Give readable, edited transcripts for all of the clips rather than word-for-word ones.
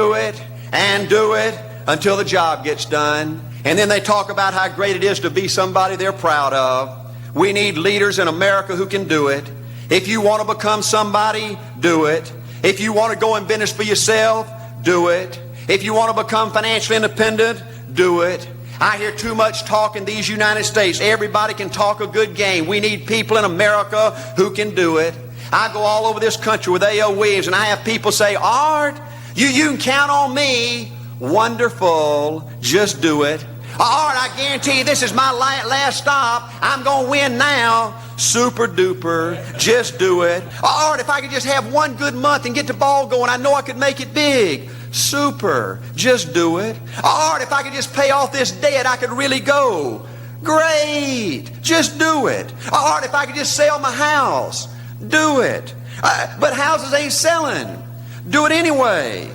do it and do it until the job gets done. And then they talk about how great it is to be somebody they're proud of. We need leaders in America who can do it. If you want to become somebody, do it. If you want to go in business for yourself, do it. If you want to become financially independent, do it. I hear too much talk in these United States. Everybody can talk a good game. We need people in America who can do it. I go all over this country with A.O. Williams, and I have people say, Art, you can count on me. Wonderful. Just do it. Art, I guarantee you this is my last stop. I'm going to win now. Super duper. Just do it. Art, if I could just have one good month and get the ball going, I know I could make it big. Super. Just do it. Art, if I could just pay off this debt, I could really go. Great. Just do it. Art, if I could just sell my house. Do it. But houses ain't selling. Do it anyway.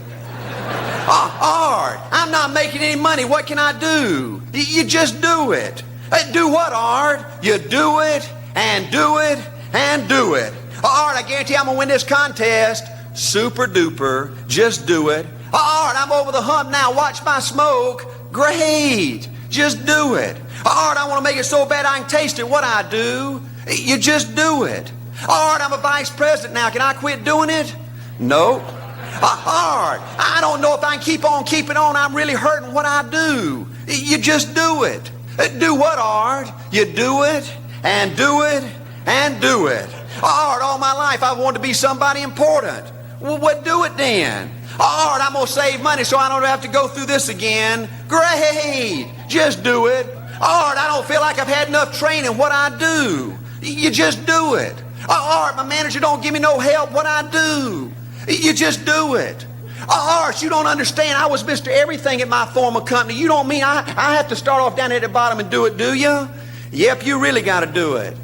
Art, I'm not making any money. What can I do? You just do it. Do what, Art? You do it and do it and do it. Art, I guarantee I'm going to win this contest. Super duper. Just do it. Art, I'm over the hump now. Watch my smoke. Great. Just do it. Art, I want to make it so bad I can taste it. What I do? You just do it. Art, I'm a vice president now. Can I quit doing it? No. Art, I don't know if I can keep on keeping on. I'm really hurting. What I do? You just do it. Do what, Art? You do it and do it and do it. Art, all my life I wanted to be somebody important. Well, what do it then? Art, I'm going to save money so I don't have to go through this again. Great. Just do it. Art, I don't feel like I've had enough training. What I do? You just do it. Art, my manager don't give me no help. What I do? You just do it. Art, you don't understand. I was Mr. Everything at my former company. You don't mean I have to start off down at the bottom and do it, do you? Yep, you really got to do it.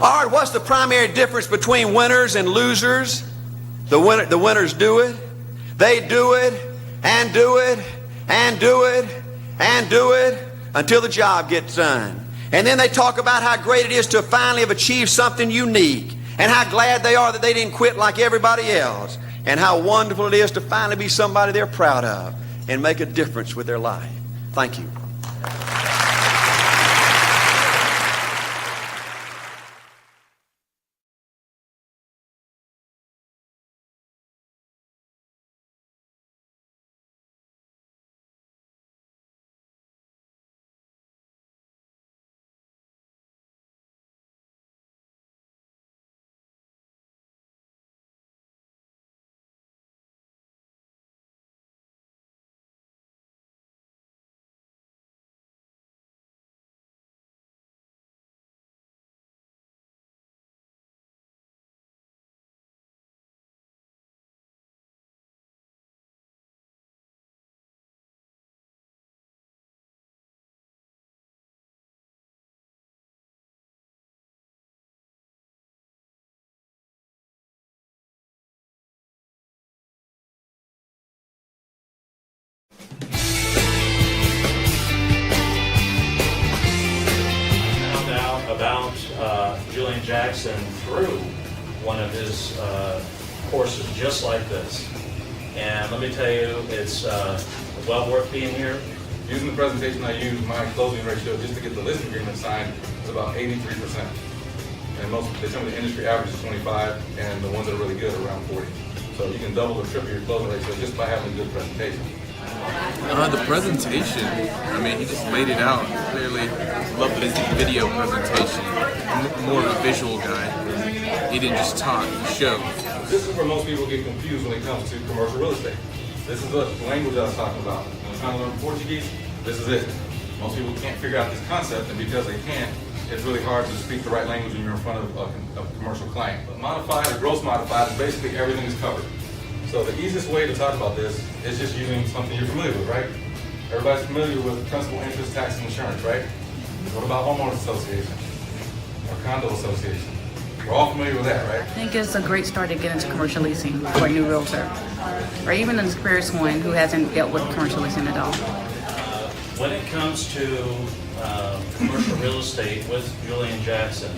Art, what's the primary difference between winners and losers? The winners do it. They do it and do it and do it and do it until the job gets done. And then they talk about how great it is to finally have achieved something unique, and how glad they are that they didn't quit like everybody else, and how wonderful it is to finally be somebody they're proud of and make a difference with their life. Thank you. About Julian Jackson through one of his courses just like this. And let me tell you, it's well worth being here. Using the presentation I used, my closing ratio just to get the listing agreement signed is about 83%. And they tell me the industry average is 25, and the ones that are really good are around 40. So you can double or triple your closing ratio just by having a good presentation. The presentation, I mean, he just laid it out clearly. Loved his video presentation. More of a visual guy. He didn't just talk, he showed. This is where most people get confused when it comes to commercial real estate. This is the language I was talking about. When I'm trying to learn Portuguese, this is it. Most people can't figure out this concept, and because they can't, it's really hard to speak the right language when you're in front of a commercial client. But modified or gross modified, basically everything is covered. So the easiest way to talk about this is just using something you're familiar with, right? Everybody's familiar with principal, interest, tax, and insurance, right? What about homeowners association or condo association? We're all familiar with that, right? I think it's a great start to get into commercial leasing for a new realtor, or even an experienced one who hasn't dealt with commercial leasing at all. When it comes to commercial real estate with Julian Jackson,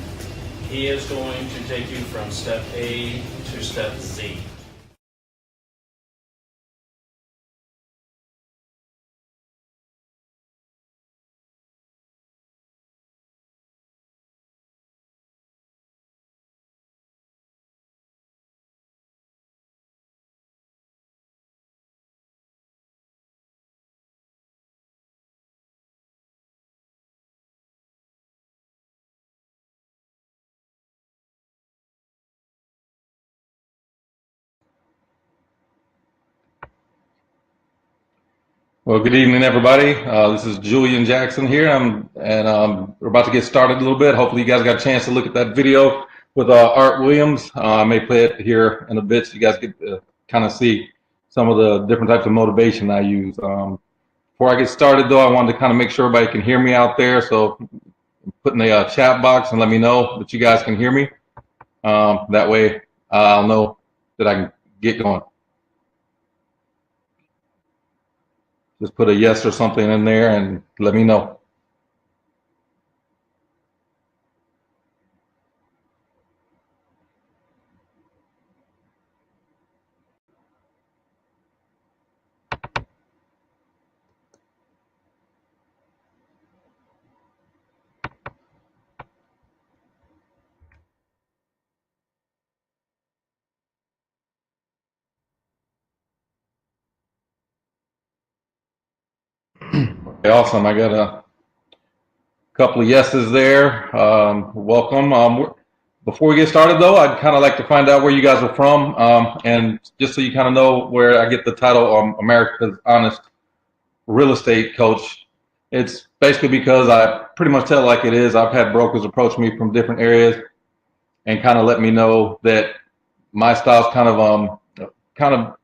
he is going to take you from step A to step Z. Well, good evening, everybody. This is Julian Jackson here, we're about to get started a little bit. Hopefully, you guys got a chance to look at that video with Art Williams. I may play it here in a bit so you guys get to kind of see some of the different types of motivation I use. Before I get started, though, I wanted to kind of make sure everybody can hear me out there. So put in the chat box and let me know that you guys can hear me. That way, I'll know that I can get going. Just put a yes or something in there and let me know. Okay, awesome. I got a couple of yeses there. Welcome. Before we get started, though, I'd kind of like to find out where you guys are from, and just so you kind of know where I get the title, America's Honest Real Estate Coach. It's basically because I pretty much tell it like it is. I've had brokers approach me from different areas and kind of let me know that my style's kind of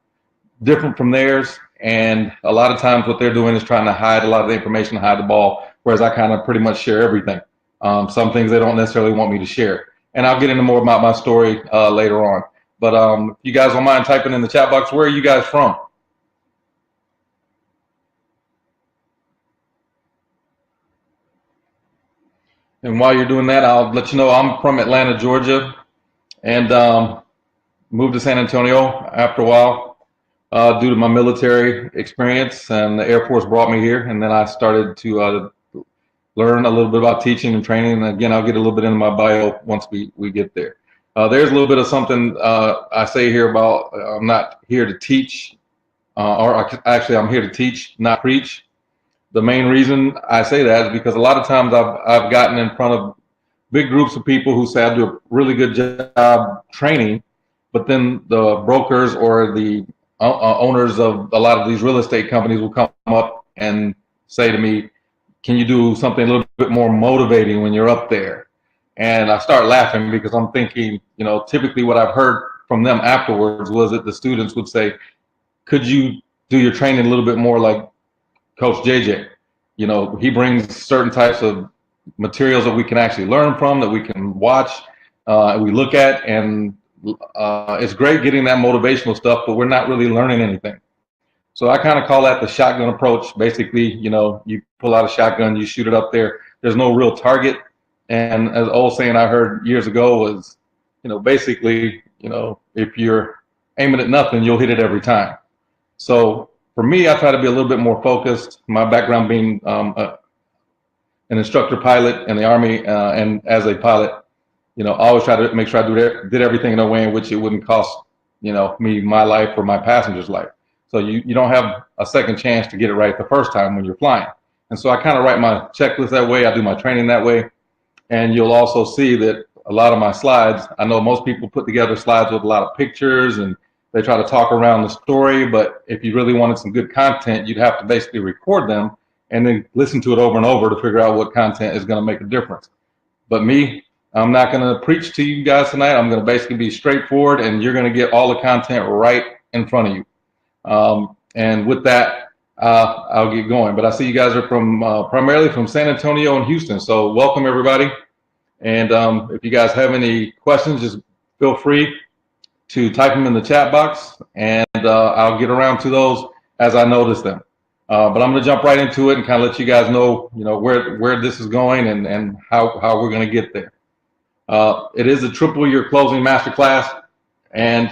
different from theirs, and a lot of times what they're doing is trying to hide a lot of the information, hide the ball, whereas I kind of pretty much share everything. Some things they don't necessarily want me to share, and I'll get into more about my story later on. But if you guys don't mind typing in the chat box, where are you guys from? And while you're doing that, I'll let you know I'm from Atlanta, Georgia, and moved to San Antonio after a while due to my military experience, and the Air Force brought me here, and then I started to learn a little bit about teaching and training. And again, I'll get a little bit into my bio once we get there. There's a little bit of something I say here about I'm not here to teach, actually I'm here to teach, not preach. The main reason I say that is because a lot of times I've gotten in front of big groups of people who say I do a really good job training, but then the brokers or the owners of a lot of these real estate companies will come up and say to me, can you do something a little bit more motivating when you're up there? And I start laughing because I'm thinking, you know, typically what I've heard from them afterwards was that the students would say, could you do your training a little bit more like Coach JJ? You know, he brings certain types of materials that we can actually learn from, that we can watch, we look at, and it's great getting that motivational stuff, but we're not really learning anything. So I kind of call that the shotgun approach. Basically, you know, you pull out a shotgun, you shoot it up there. There's no real target. And as the old saying I heard years ago was, you know, basically, you know, if you're aiming at nothing, you'll hit it every time. So for me, I try to be a little bit more focused. My background being an instructor pilot in the Army, and as a pilot, you know, I always try to make sure I did everything in a way in which it wouldn't cost, you know, me my life or my passenger's life. So you don't have a second chance to get it right the first time when you're flying. And so I kind of write my checklist that way. I do my training that way. And you'll also see that a lot of my slides, I know most people put together slides with a lot of pictures and they try to talk around the story. But if you really wanted some good content, you'd have to basically record them and then listen to it over and over to figure out what content is going to make a difference. But me, I'm not going to preach to you guys tonight. I'm going to basically be straightforward, and you're going to get all the content right in front of you. And with that, I'll get going. But I see you guys are from primarily from San Antonio and Houston. So welcome, everybody. And if you guys have any questions, just feel free to type them in the chat box, and I'll get around to those as I notice them. But I'm going to jump right into it and kind of let you guys know, you know, where this is going and how we're going to get there. It is a triple year closing masterclass, and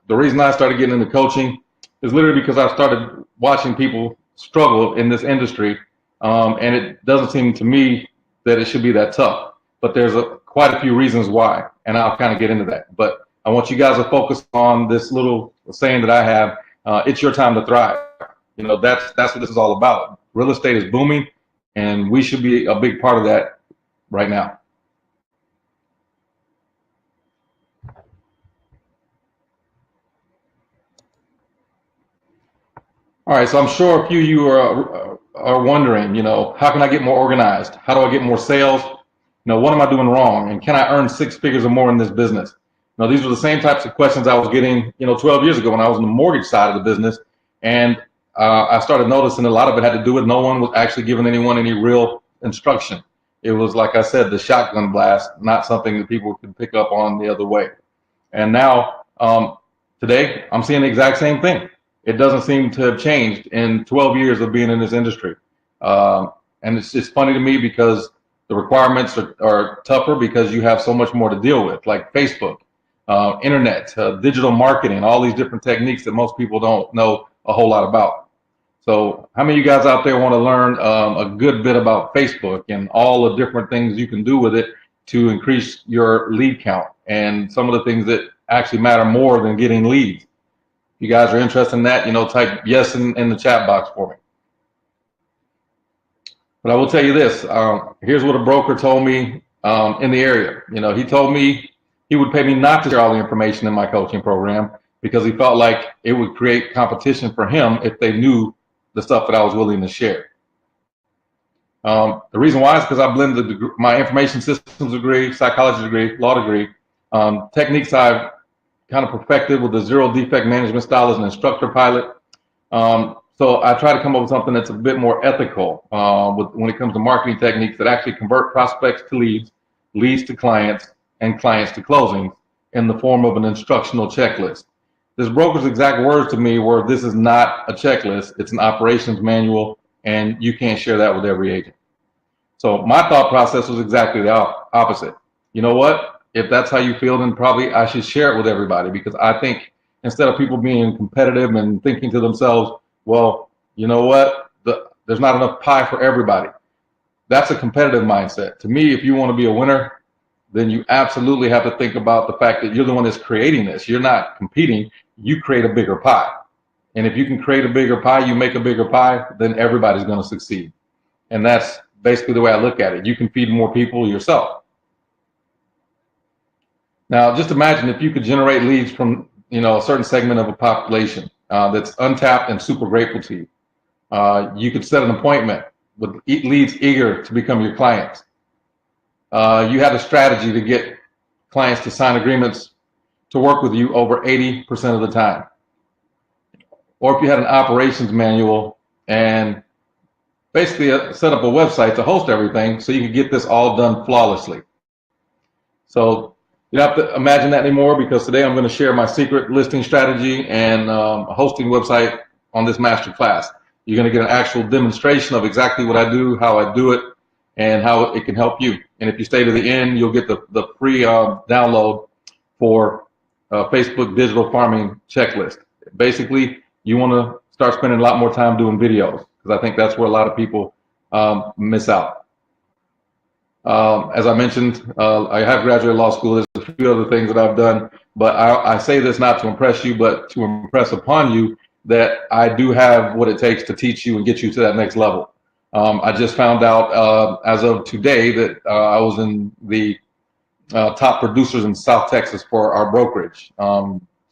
the reason I started getting into coaching is literally because I started watching people struggle in this industry, and it doesn't seem to me that it should be that tough. But there's quite a few reasons why, and I'll kind of get into that. But I want you guys to focus on this little saying that I have: "It's your time to thrive." You know, that's what this is all about. Real estate is booming, and we should be a big part of that right now. All right, so I'm sure a few of you are wondering, how can I get more organized? How do I get more sales? What am I doing wrong? And can I earn 6 figures or more in this business? These were the same types of questions I was getting, 12 years ago when I was on the mortgage side of the business. And I started noticing a lot of it had to do with no one was actually giving anyone any real instruction. It was, like I said, the shotgun blast, not something that people could pick up on the other way. And now, today, I'm seeing the exact same thing. It doesn't seem to have changed in 12 years of being in this industry. And it's funny to me because the requirements are tougher because you have so much more to deal with, like Facebook, internet, digital marketing, all these different techniques that most people don't know a whole lot about. So how many of you guys out there want to learn a good bit about Facebook and all the different things you can do with it to increase your lead count and some of the things that actually matter more than getting leads? If you guys are interested in that, type yes in the chat box for me. But I will tell you this, here's what a broker told me in the area. He told me he would pay me not to share all the information in my coaching program because he felt like it would create competition for him if they knew the stuff that I was willing to share. The reason why is because I blended my information systems degree, psychology degree, law degree, techniques I've kind of perfected with the zero defect management style as an instructor pilot. So I try to come up with something that's a bit more ethical when it comes to marketing techniques that actually convert prospects to leads, leads to clients, and clients to closings in the form of an instructional checklist. This broker's exact words to me were, this is not a checklist, it's an operations manual, and you can't share that with every agent. So my thought process was exactly the opposite. You know what? If that's how you feel, then probably I should share it with everybody, because I think instead of people being competitive and thinking to themselves, well, you know what? There's not enough pie for everybody. That's a competitive mindset. To me, if you want to be a winner, then you absolutely have to think about the fact that you're the one that's creating this. You're not competing. You create a bigger pie. And if you can create a bigger pie, you make a bigger pie, then everybody's going to succeed. And that's basically the way I look at it. You can feed more people yourself. Now, just imagine if you could generate leads from, a certain segment of a population that's untapped and super grateful to you. You could set an appointment with leads eager to become your clients. You had a strategy to get clients to sign agreements to work with you over 80% of the time. Or if you had an operations manual and basically set up a website to host everything so you could get this all done flawlessly. So you don't have to imagine that anymore, because today I'm going to share my secret listing strategy and a hosting website on this master class. You're going to get an actual demonstration of exactly what I do, how I do it, and how it can help you. And if you stay to the end, you'll get the free download for Facebook digital farming checklist. Basically, you want to start spending a lot more time doing videos, because I think that's where a lot of people miss out. As I mentioned, I have graduated law school. There's a few other things that I've done, but I say this not to impress you, but to impress upon you that I do have what it takes to teach you and get you to that next level. I just found out as of today that I was in the top producers in South Texas for our brokerage,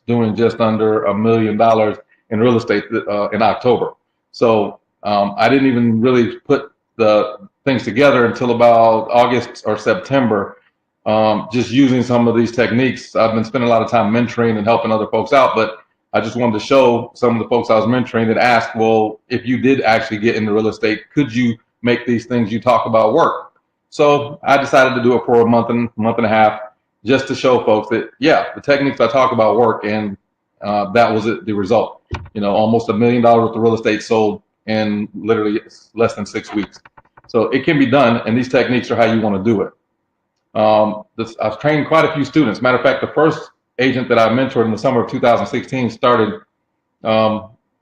doing just under $1 million in real estate in October. So I didn't even really put the things together until about August or September, just using some of these techniques. I've been spending a lot of time mentoring and helping other folks out, but I just wanted to show some of the folks I was mentoring that asked, well, if you did actually get into real estate, could you make these things you talk about work? So I decided to do it for a month and a half, just to show folks that, yeah, the techniques I talk about work, and that was the result. Almost $1 million worth of real estate sold in literally less than 6 weeks. So it can be done, and these techniques are how you want to do it. I've trained quite a few students. Matter of fact, the first agent that I mentored in the summer of 2016 started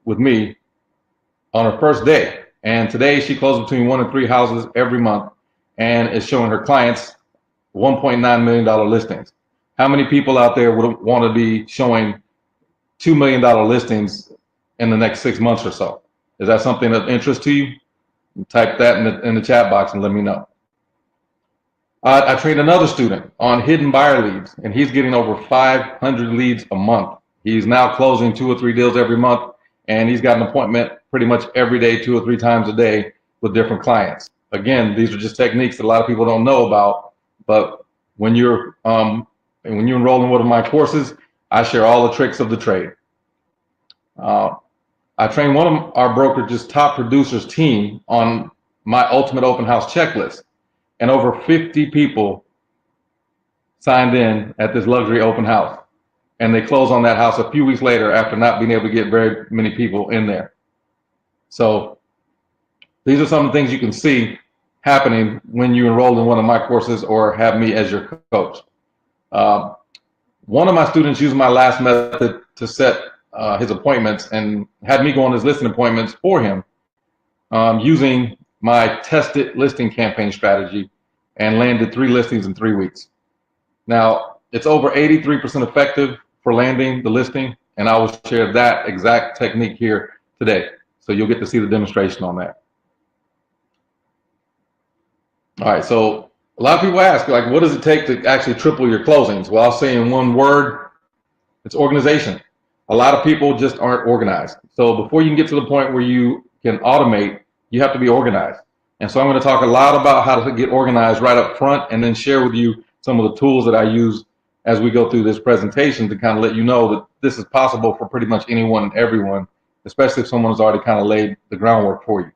with me on her first day. And today she closed between 1 and 3 houses every month and is showing her clients $1.9 million listings. How many people out there would want to be showing $2 million listings in the next 6 months or so? Is that something of interest to you? Type that in the chat box and let me know. I trained another student on hidden buyer leads, and he's getting over 500 leads a month. He's now closing 2 or 3 deals every month, and he's got an appointment pretty much every day, 2 or 3 times a day with different clients. Again, these are just techniques that a lot of people don't know about, but when you enroll in one of my courses, I share all the tricks of the trade. I trained one of our brokerage's top producers team on my ultimate open house checklist, and over 50 people signed in at this luxury open house, and they closed on that house a few weeks later after not being able to get very many people in there. So these are some of the things you can see happening when you enroll in one of my courses or have me as your coach. One of my students used my last method to set his appointments and had me go on his listing appointments for him using my tested listing campaign strategy, and landed 3 listings in 3 weeks. Now, it's over 83% effective for landing the listing, and I will share that exact technique here today. So you'll get to see the demonstration on that. All right, so a lot of people ask, like, what does it take to actually triple your closings? Well, I'll say in one word, it's organization. A lot of people just aren't organized. So before you can get to the point where you can automate, you have to be organized. And so I'm going to talk a lot about how to get organized right up front, and then share with you some of the tools that I use as we go through this presentation to kind of let you know that this is possible for pretty much anyone and everyone, especially if someone has already kind of laid the groundwork for you.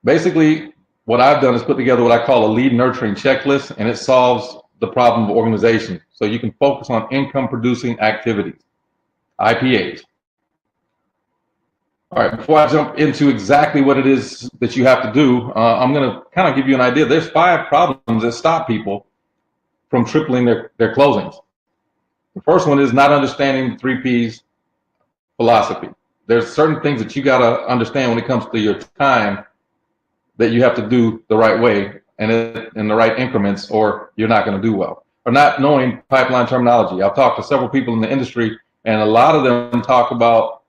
Basically, what I've done is put together what I call a lead nurturing checklist, and it solves the problem of organization. So you can focus on income producing activities, IPAs. All right, before I jump into exactly what it is that you have to do, I'm going to kind of give you an idea. There's 5 problems that stop people from tripling their closings. The first one is not understanding the 3 Ps philosophy. There's certain things that you got to understand when it comes to your time that you have to do the right way and in the right increments, or you're not going to do well. Or not knowing pipeline terminology. I've talked to several people in the industry, and a lot of them talk about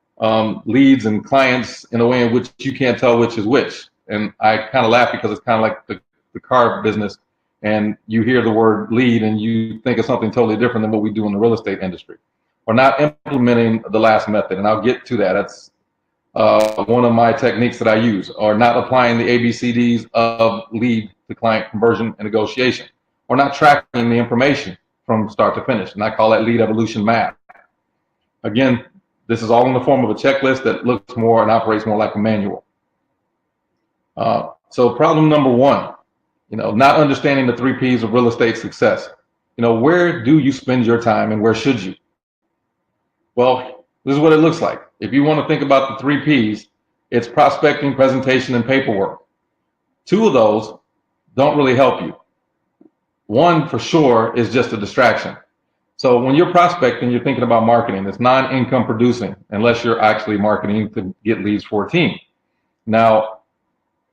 leads and clients in a way in which you can't tell which is which. And I kind of laugh because it's kind of like the car business, and you hear the word lead and you think of something totally different than what we do in the real estate industry. Or not implementing the last method, and I'll get to that. That's one of my techniques that I use. Or not applying the ABCDs of lead to client conversion and negotiation. Or not tracking the information from start to finish, and I call that lead evolution math. Again, this is all in the form of a checklist that looks more and operates more like a manual. So problem number 1, not understanding the 3 Ps of real estate success. Where do you spend your time, and where should you? Well, this is what it looks like. If you want to think about the 3 Ps, it's prospecting, presentation, and paperwork. 2 of those don't really help you. 1 for sure is just a distraction. So when you're prospecting, you're thinking about marketing. It's non-income producing unless you're actually marketing to get leads for a team. Now,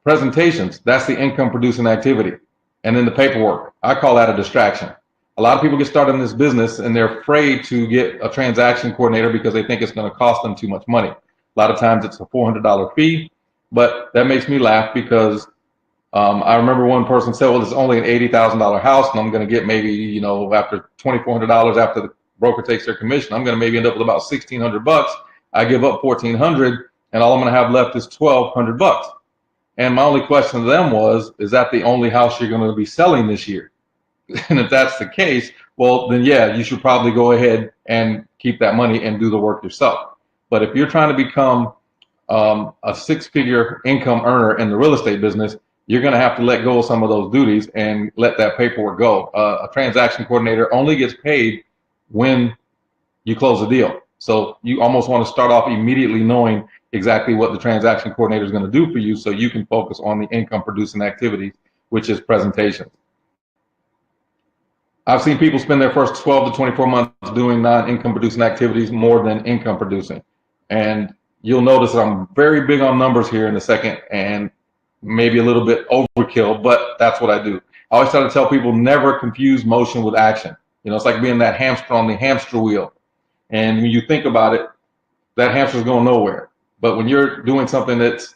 presentations, that's the income producing activity. And then the paperwork, I call that a distraction. A lot of people get started in this business and they're afraid to get a transaction coordinator because they think it's going to cost them too much money. A lot of times it's a $400 fee, but that makes me laugh because I remember one person said, well, it's only an $80,000 house, and I'm going to get maybe, after $2,400 after the broker takes their commission, I'm going to maybe end up with about $1,600. I give up $1,400, and all I'm going to have left is $1,200. And my only question to them was, is that the only house you're going to be selling this year? And if that's the case, well, then yeah, you should probably go ahead and keep that money and do the work yourself. But if you're trying to become a 6-figure income earner in the real estate business, you're going to have to let go of some of those duties and let that paperwork go. A transaction coordinator only gets paid when you close a deal. So you almost want to start off immediately knowing exactly what the transaction coordinator is going to do for you so you can focus on the income producing activities, which is presentations. I've seen people spend their first 12 to 24 months doing non-income producing activities more than income producing. And you'll notice I'm very big on numbers here in a second, and maybe a little bit overkill, but that's what I do. I always try to tell people, never confuse motion with action. It's like being that hamster on the hamster wheel. And when you think about it, that hamster's going nowhere. But when you're doing something that's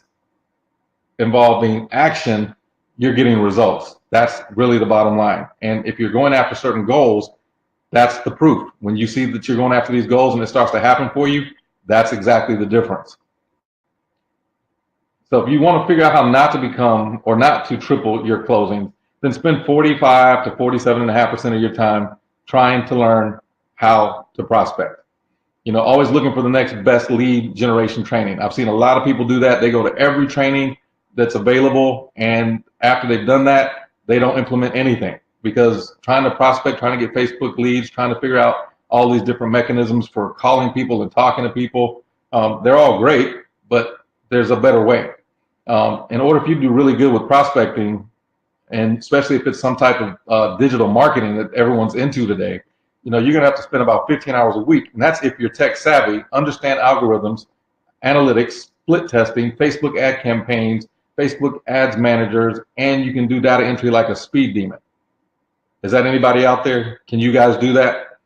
involving action, you're getting results. That's really the bottom line. And if you're going after certain goals, that's the proof. When you see that you're going after these goals and it starts to happen for you, That's exactly the difference. So if you want to figure out how not to become or not to triple your closings, then spend 45 to 47.5% of your time trying to learn how to prospect. You know, always looking for the next best lead generation training. I've seen a lot of people do that. They go to every training that's available, and after they've done that, they don't implement anything, because trying to prospect, trying to get Facebook leads, trying to figure out all these different mechanisms for calling people and talking to people, they're all great, but there's a better way. In order for you to do really good with prospecting, and especially if it's some type of digital marketing that everyone's into today, you know, you're gonna have to spend about 15 hours a week, and that's if you're tech savvy, understand algorithms, analytics, split testing, Facebook ad campaigns, Facebook ads managers, and you can do data entry like a speed demon. Is that anybody out there? Can you guys do that?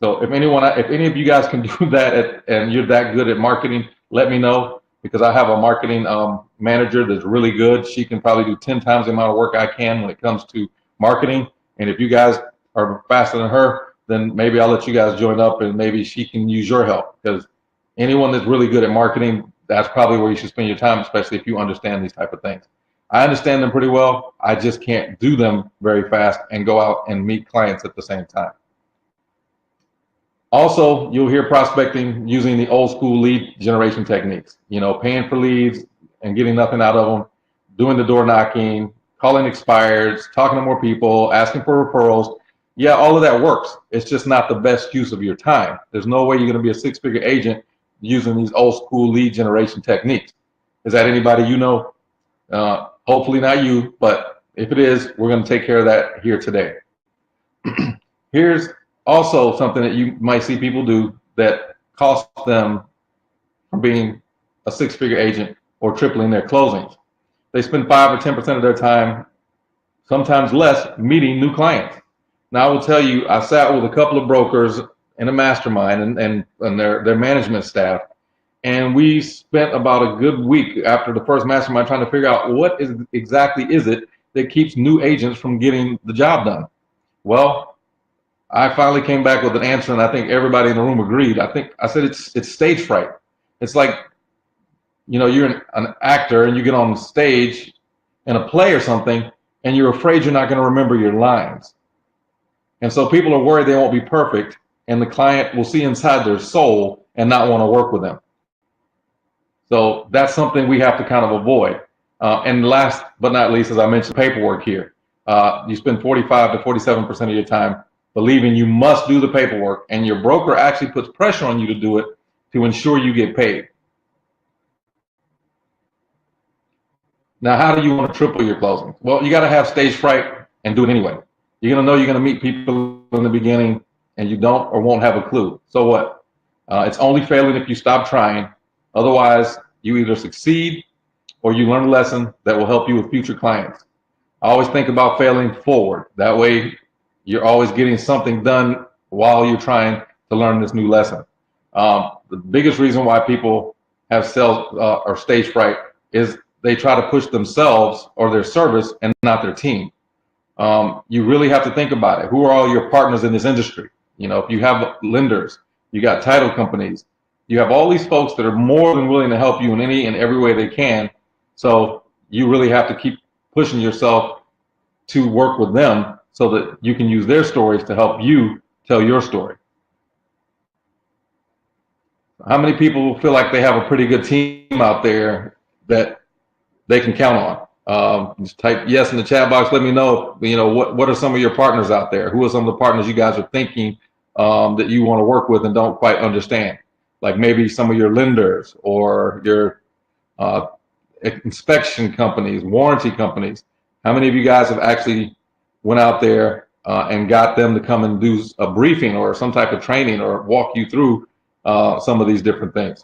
So if any of you guys can do that and you're that good at marketing, let me know, because I have a marketing manager that's really good. She can probably do 10 times the amount of work I can when it comes to marketing. And if you guys are faster than her, then maybe I'll let you guys join up and maybe she can use your help, because anyone that's really good at marketing, that's probably where you should spend your time, especially if you understand these type of things. I understand them pretty well. I just can't do them very fast and go out and meet clients at the same time. Also, you'll hear prospecting using the old school lead generation techniques, you know, paying for leads and getting nothing out of them, doing the door knocking, calling expireds, talking to more people, asking for referrals. Yeah, all of that works. It's just not the best use of your time. There's no way you're going to be a six-figure agent using these old school lead generation techniques. Is that anybody you know? Hopefully not you, but if it is, we're going to take care of that here today. Here's also something that you might see people do that costs them from being a six-figure agent or tripling their closings. They spend 5 or 10% of their time, sometimes less, meeting new clients. Now I will tell you, I sat with a couple of brokers in a mastermind and their management staff, and we spent about a good week after the first mastermind trying to figure out what exactly is it that keeps new agents from getting the job done. Well, I finally came back with an answer, and I think everybody in the room agreed. I said it's stage fright. It's like, you know, you're an actor and you get on stage in a play or something, and you're afraid you're not going to remember your lines. And so people are worried they won't be perfect, and the client will see inside their soul and not want to work with them. So that's something we have to kind of avoid. And last but not least, as I mentioned, paperwork here. You spend 45 to 47% of your time believing you must do the paperwork, and your broker actually puts pressure on you to do it to ensure you get paid. Now, how do you want to triple your closings? Well, you got to have stage fright and do it anyway. You're going to know you're going to meet people in the beginning and you don't or won't have a clue. So what? It's only failing if you stop trying. Otherwise, you either succeed or you learn a lesson that will help you with future clients. I always think about failing forward. That way, you're always getting something done while you're trying to learn this new lesson. The biggest reason why people have sales or stage fright is they try to push themselves or their service and not their team. You really have to think about it. Who are all your partners in this industry? You know, if you have lenders, you got title companies, you have all these folks that are more than willing to help you in any and every way they can. So you really have to keep pushing yourself to work with them so that you can use their stories to help you tell your story. How many people feel like they have a pretty good team out there that they can count on? Just type yes in the chat box. Let me know, you know, what are some of your partners out there? Who are some of the partners you guys are thinking that you want to work with and don't quite understand? Like maybe some of your lenders or your inspection companies, warranty companies. How many of you guys have actually went out there and got them to come and do a briefing or some type of training or walk you through some of these different things?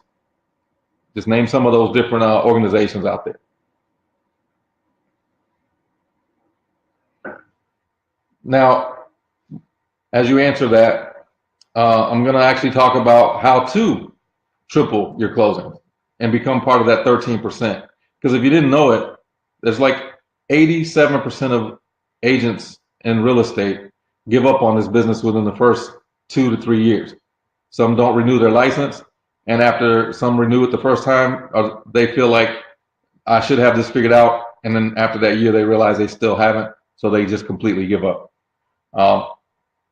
Just name some of those different organizations out there. Now, as you answer that, I'm going to actually talk about how to triple your closings and become part of that 13%. Because if you didn't know it, there's like 87% of agents in real estate give up on this business within the first 2 to 3 years. Some don't renew their license. and after some renew it the first time, they feel like I should have this figured out, and then after that year they realize they still haven't, so they just completely give up.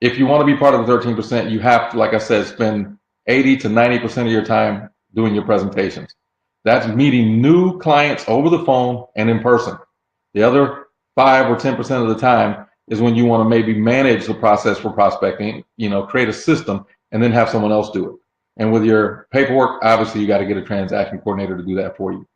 If you want to be part of the 13%, you have to, like I said, spend 80 to 90% of your time doing your presentations. That's meeting new clients over the phone and in person. The other 5 or 10% of the time is when you want to maybe manage the process for prospecting, create a system and then have someone else do it. And with your paperwork, obviously you got to get a transaction coordinator to do that for you.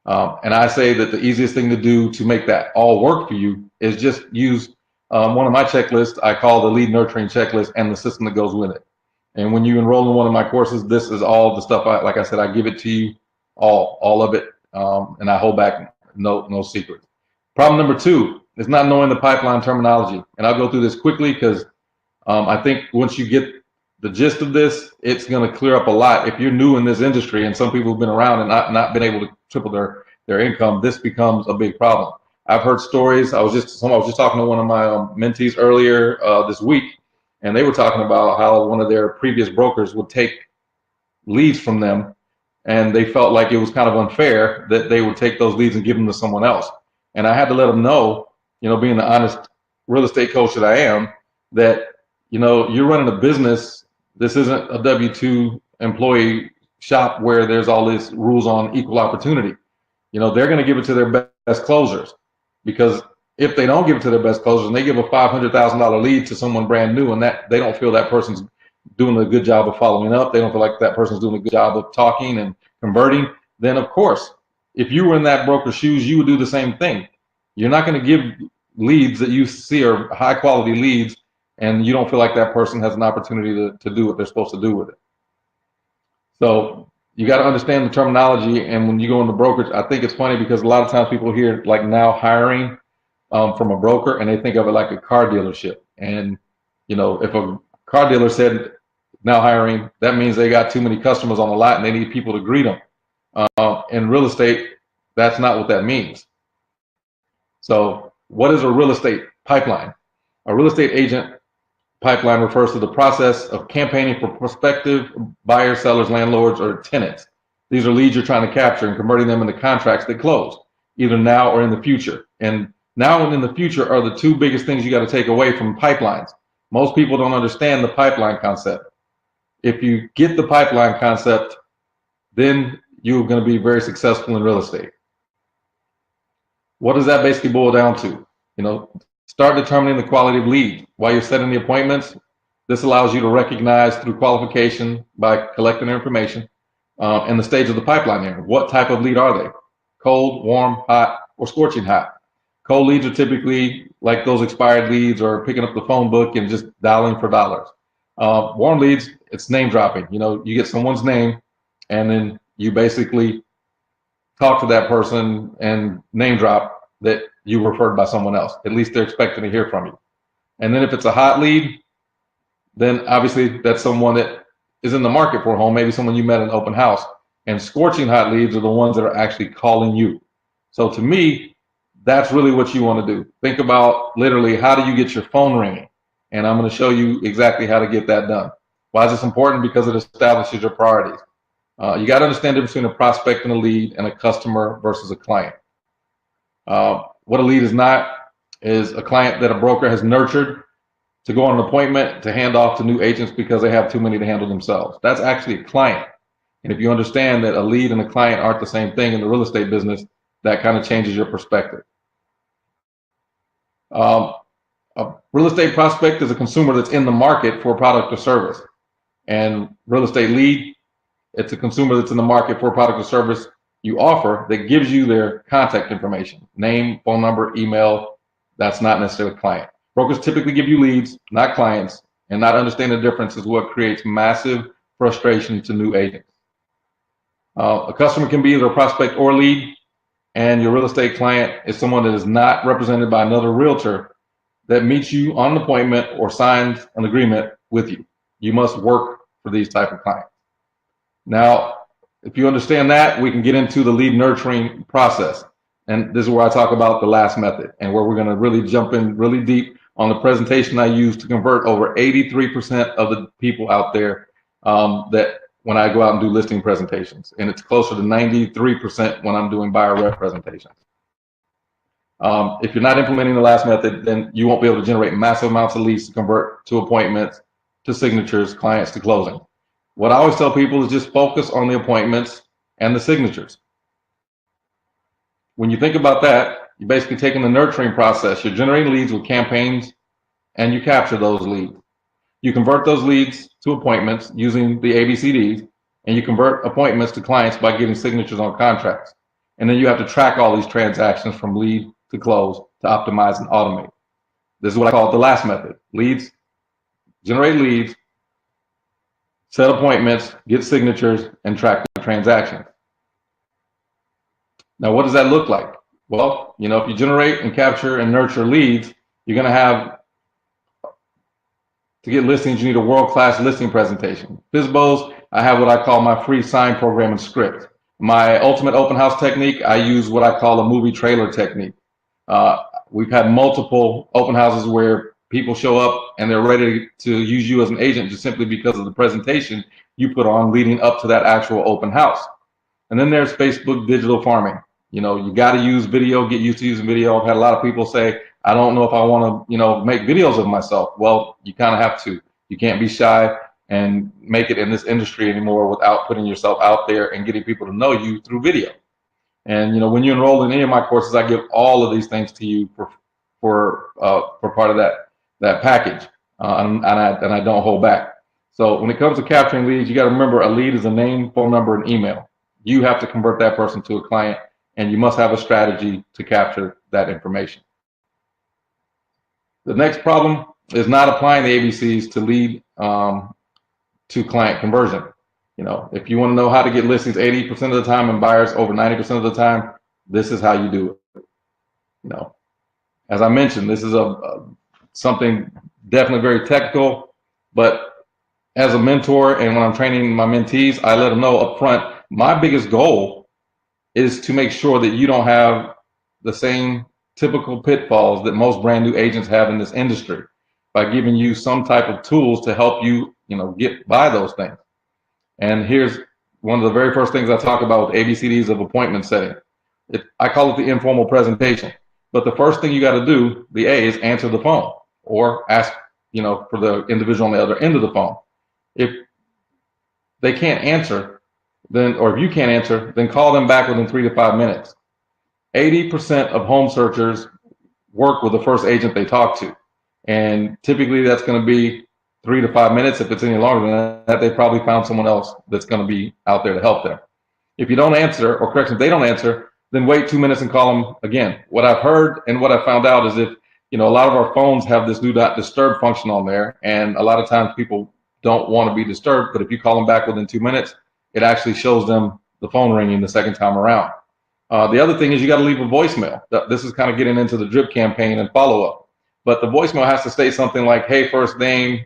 And I say that the easiest thing to do to make that all work for you is just use one of my checklists. I call the lead nurturing checklist, and the system that goes with it. And when you enroll in one of my courses, this is all the stuff. Like I said, I give it to you, all of it, and I hold back no secrets. Problem number 2 is not knowing the pipeline terminology. And I'll go through this quickly because I think once you get the gist of this, it's going to clear up a lot. If you're new in this industry, and some people have been around and not been able to triple their income, this becomes a big problem. I've heard stories. I was just talking to one of my mentees earlier this week, and they were talking about how one of their previous brokers would take leads from them, and they felt like it was kind of unfair that they would take those leads and give them to someone else. And I had to let them know, being the honest real estate coach that I am, that you're running a business. This isn't a W-2 employee shop where there's all these rules on equal opportunity. They're going to give it to their best closers, because if they don't give it to their best closers and they give a $500,000 lead to someone brand new, and that they don't feel that person's doing a good job of following up, they don't feel like that person's doing a good job of talking and converting, then of course, if you were in that broker's shoes, you would do the same thing. You're not going to give leads that you see are high quality leads and you don't feel like that person has an opportunity to do what they're supposed to do with it. So you got to understand the terminology. And when you go into brokerage, I think it's funny because a lot of times people hear like now hiring from a broker, and they think of it like a car dealership. And if a car dealer said now hiring, that means they got too many customers on the lot and they need people to greet them. In real estate, that's not what that means. So what is a real estate pipeline? A real estate agent pipeline refers to the process of campaigning for prospective buyers, sellers, landlords, or tenants. These are leads you're trying to capture and converting them into contracts that close, either now or in the future. And now and in the future are the 2 biggest things you got to take away from pipelines. Most people don't understand the pipeline concept. If you get the pipeline concept, then you're going to be very successful in real estate. What does that basically boil down to? Start determining the quality of lead while you're setting the appointments. This allows you to recognize through qualification by collecting their information and the stage of the pipeline there. What type of lead are they? Cold, warm, hot, or scorching hot? Cold leads are typically like those expired leads or picking up the phone book and just dialing for dollars. Warm leads, it's name dropping. You get someone's name and then you basically talk to that person and name drop that you were referred by someone else. At least they're expecting to hear from you. And then if it's a hot lead, then obviously that's someone that is in the market for a home, maybe someone you met in an open house. And scorching hot leads are the ones that are actually calling you. So to me, that's really what you want to do. Think about literally, how do you get your phone ringing? And I'm going to show you exactly how to get that done. Why is this important? Because it establishes your priorities. You got to understand the difference between a prospect and a lead and a customer versus a client. What a lead is not is a client that a broker has nurtured to go on an appointment to hand off to new agents because they have too many to handle themselves. That's actually a client. And if you understand that a lead and a client aren't the same thing in the real estate business, that kind of changes your perspective. A real estate prospect is a consumer that's in the market for a product or service. And real estate lead, it's a consumer that's in the market for a product or service you offer that gives you their contact information, name, phone number, email. That's not necessarily a client. Brokers typically give you leads, not clients, and not understanding the difference is what creates massive frustration to new agents. A customer can be either a prospect or a lead, and your real estate client is someone that is not represented by another realtor that meets you on an appointment or signs an agreement with you. You must work for these type of clients. Now, if you understand that, we can get into the lead nurturing process. And this is where I talk about the last method and where we're going to really jump in really deep on the presentation I used to convert over 83% of the people out there that when I go out and do listing presentations, and it's closer to 93% when I'm doing buyer rep presentations. If you're not implementing the last method, then you won't be able to generate massive amounts of leads to convert to appointments, to signatures, clients to closing. What I always tell people is just focus on the appointments and the signatures. When you think about that, you're basically taking the nurturing process. You're generating leads with campaigns, and you capture those leads. You convert those leads to appointments using the ABCDs, and you convert appointments to clients by getting signatures on contracts. And then you have to track all these transactions from lead to close to optimize and automate. This is what I call the last method. Leads, generate leads, set appointments, get signatures, and track the transactions. Now, what does that look like? Well, if you generate and capture and nurture leads, you're going to have, to get listings, you need a world-class listing presentation. FSBOs, I have what I call my free sign program and script. My ultimate open house technique, I use what I call a movie trailer technique. We've had multiple open houses where people show up and they're ready to use you as an agent just simply because of the presentation you put on leading up to that actual open house. And then there's Facebook digital farming. You got to use video, get used to using video. I've had a lot of people say, I don't know if I want to, make videos of myself. Well, you kind of have to. You can't be shy and make it in this industry anymore without putting yourself out there and getting people to know you through video. And when you enroll in any of my courses, I give all of these things to you for part of that package, and I don't hold back. So when it comes to capturing leads, you got to remember a lead is a name, phone number, and email. You have to convert that person to a client, and you must have a strategy to capture that information. The next problem is not applying the ABCs to lead to client conversion. If you want to know how to get listings 80% of the time and buyers over 90% of the time, this is how you do it. As I mentioned, this is something definitely very technical, but as a mentor and when I'm training my mentees, I let them know up front, my biggest goal is to make sure that you don't have the same typical pitfalls that most brand new agents have in this industry by giving you some type of tools to help you, get by those things. And here's one of the very first things I talk about with ABCDs of appointment setting. I call it the informal presentation. But the first thing you got to do, the A, is answer the phone or ask, for the individual on the other end of the phone. If they can't answer, or if you can't answer, then call them back within 3 to 5 minutes. 80% of home searchers work with the first agent they talk to. And typically that's going to be 3 to 5 minutes. If it's any longer than that, they probably found someone else that's going to be out there to help them. If you don't answer, or correction, if they don't answer, then wait 2 minutes and call them again. What I've heard and what I found out is if, a lot of our phones have this do not disturb function on there, and a lot of times people don't want to be disturbed, but if you call them back within 2 minutes, it actually shows them the phone ringing the second time around. The other thing is you got to leave a voicemail. This is kind of getting into the drip campaign and follow-up. But the voicemail has to state something like, hey, first name,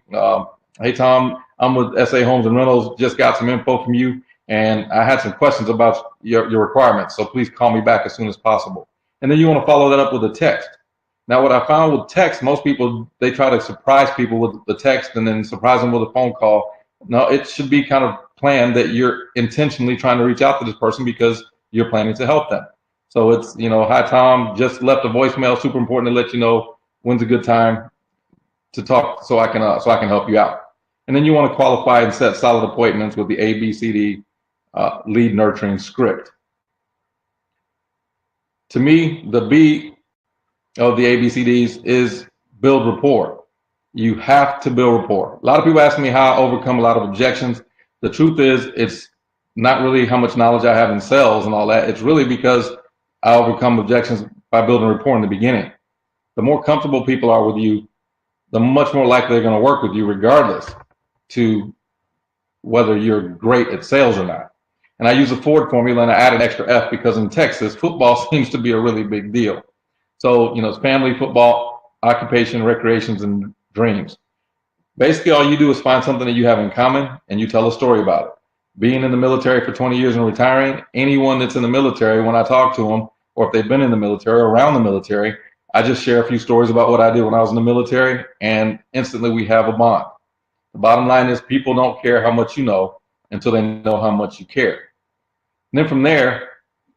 hey, Tom, I'm with SA Homes and Rentals, just got some info from you, and I had some questions about your requirements, so please call me back as soon as possible. And then you want to follow that up with a text. Now, what I found with text, most people, they try to surprise people with the text and then surprise them with a phone call. No, it should be kind of planned that you're intentionally trying to reach out to this person because you're planning to help them. So it's, hi, Tom, just left a voicemail, super important to let you know when's a good time to talk so I can help you out. And then you want to qualify and set solid appointments with the ABCD lead nurturing script. To me, the B of the ABCDs is build rapport. You have to build rapport. A lot of people ask me how I overcome a lot of objections. The truth is, it's not really how much knowledge I have in sales and all that. It's really because I overcome objections by building rapport in the beginning. The more comfortable people are with you, the much more likely they're going to work with you regardless to whether you're great at sales or not. And I use a Ford formula and I add an extra F because in Texas, football seems to be a really big deal. So, it's family, football, occupation, recreations, and dreams. Basically, all you do is find something that you have in common and you tell a story about it. Being in the military for 20 years and retiring, anyone that's in the military, when I talk to them, or if they've been in the military or around the military, I just share a few stories about what I did when I was in the military, and instantly we have a bond. The bottom line is people don't care how much you know until they know how much you care. And then from there,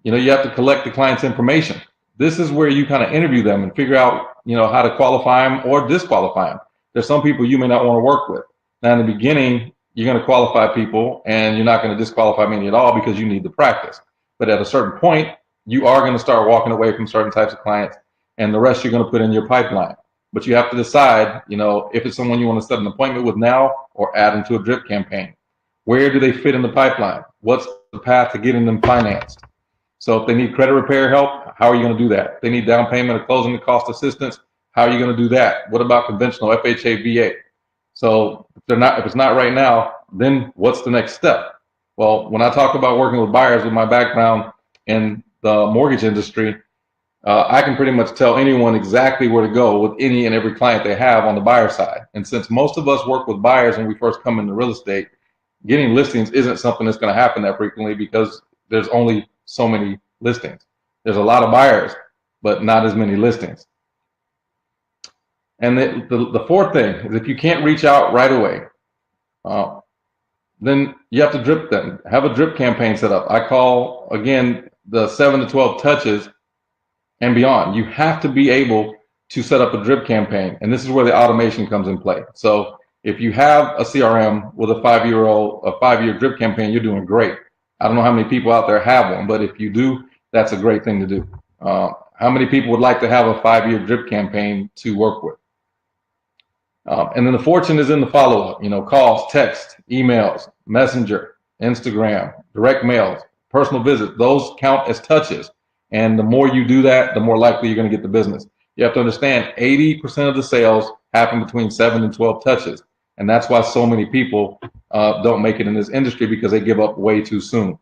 you have to collect the client's information. This is where you kind of interview them and figure out, how to qualify them or disqualify them. There's some people you may not want to work with. Now, in the beginning, you're going to qualify people and you're not going to disqualify many at all because you need the practice. But at a certain point, you are going to start walking away from certain types of clients, and the rest you're going to put in your pipeline. But you have to decide, if it's someone you want to set an appointment with now or add into a drip campaign. Where do they fit in the pipeline? What's the path to getting them financed? So if they need credit repair help, how are you going to do that? If they need down payment or closing cost assistance, how are you going to do that? What about conventional FHA, VA? So if it's not right now, then what's the next step? Well, when I talk about working with buyers with my background in the mortgage industry, I can pretty much tell anyone exactly where to go with any and every client they have on the buyer side. And since most of us work with buyers when we first come into real estate, getting listings isn't something that's going to happen that frequently because there's only so many listings. There's a lot of buyers, but not as many listings. And the fourth thing is if you can't reach out right away, then you have to drip them. Have a drip campaign set up. I call, again, the 7 to 12 touches and beyond. You have to be able to set up a drip campaign. And this is where the automation comes in play. So if you have a CRM with a 5-year drip campaign, you're doing great. I don't know how many people out there have one, but if you do, that's a great thing to do. How many people would like to have a 5-year drip campaign to work with? And then the fortune is in the follow-up, calls, text, emails, messenger, Instagram, direct mails, personal visits. Those count as touches. And the more you do that, the more likely you're going to get the business. You have to understand 80% of the sales happen between 7 and 12 touches. And that's why so many people don't make it in this industry, because they give up way too soon.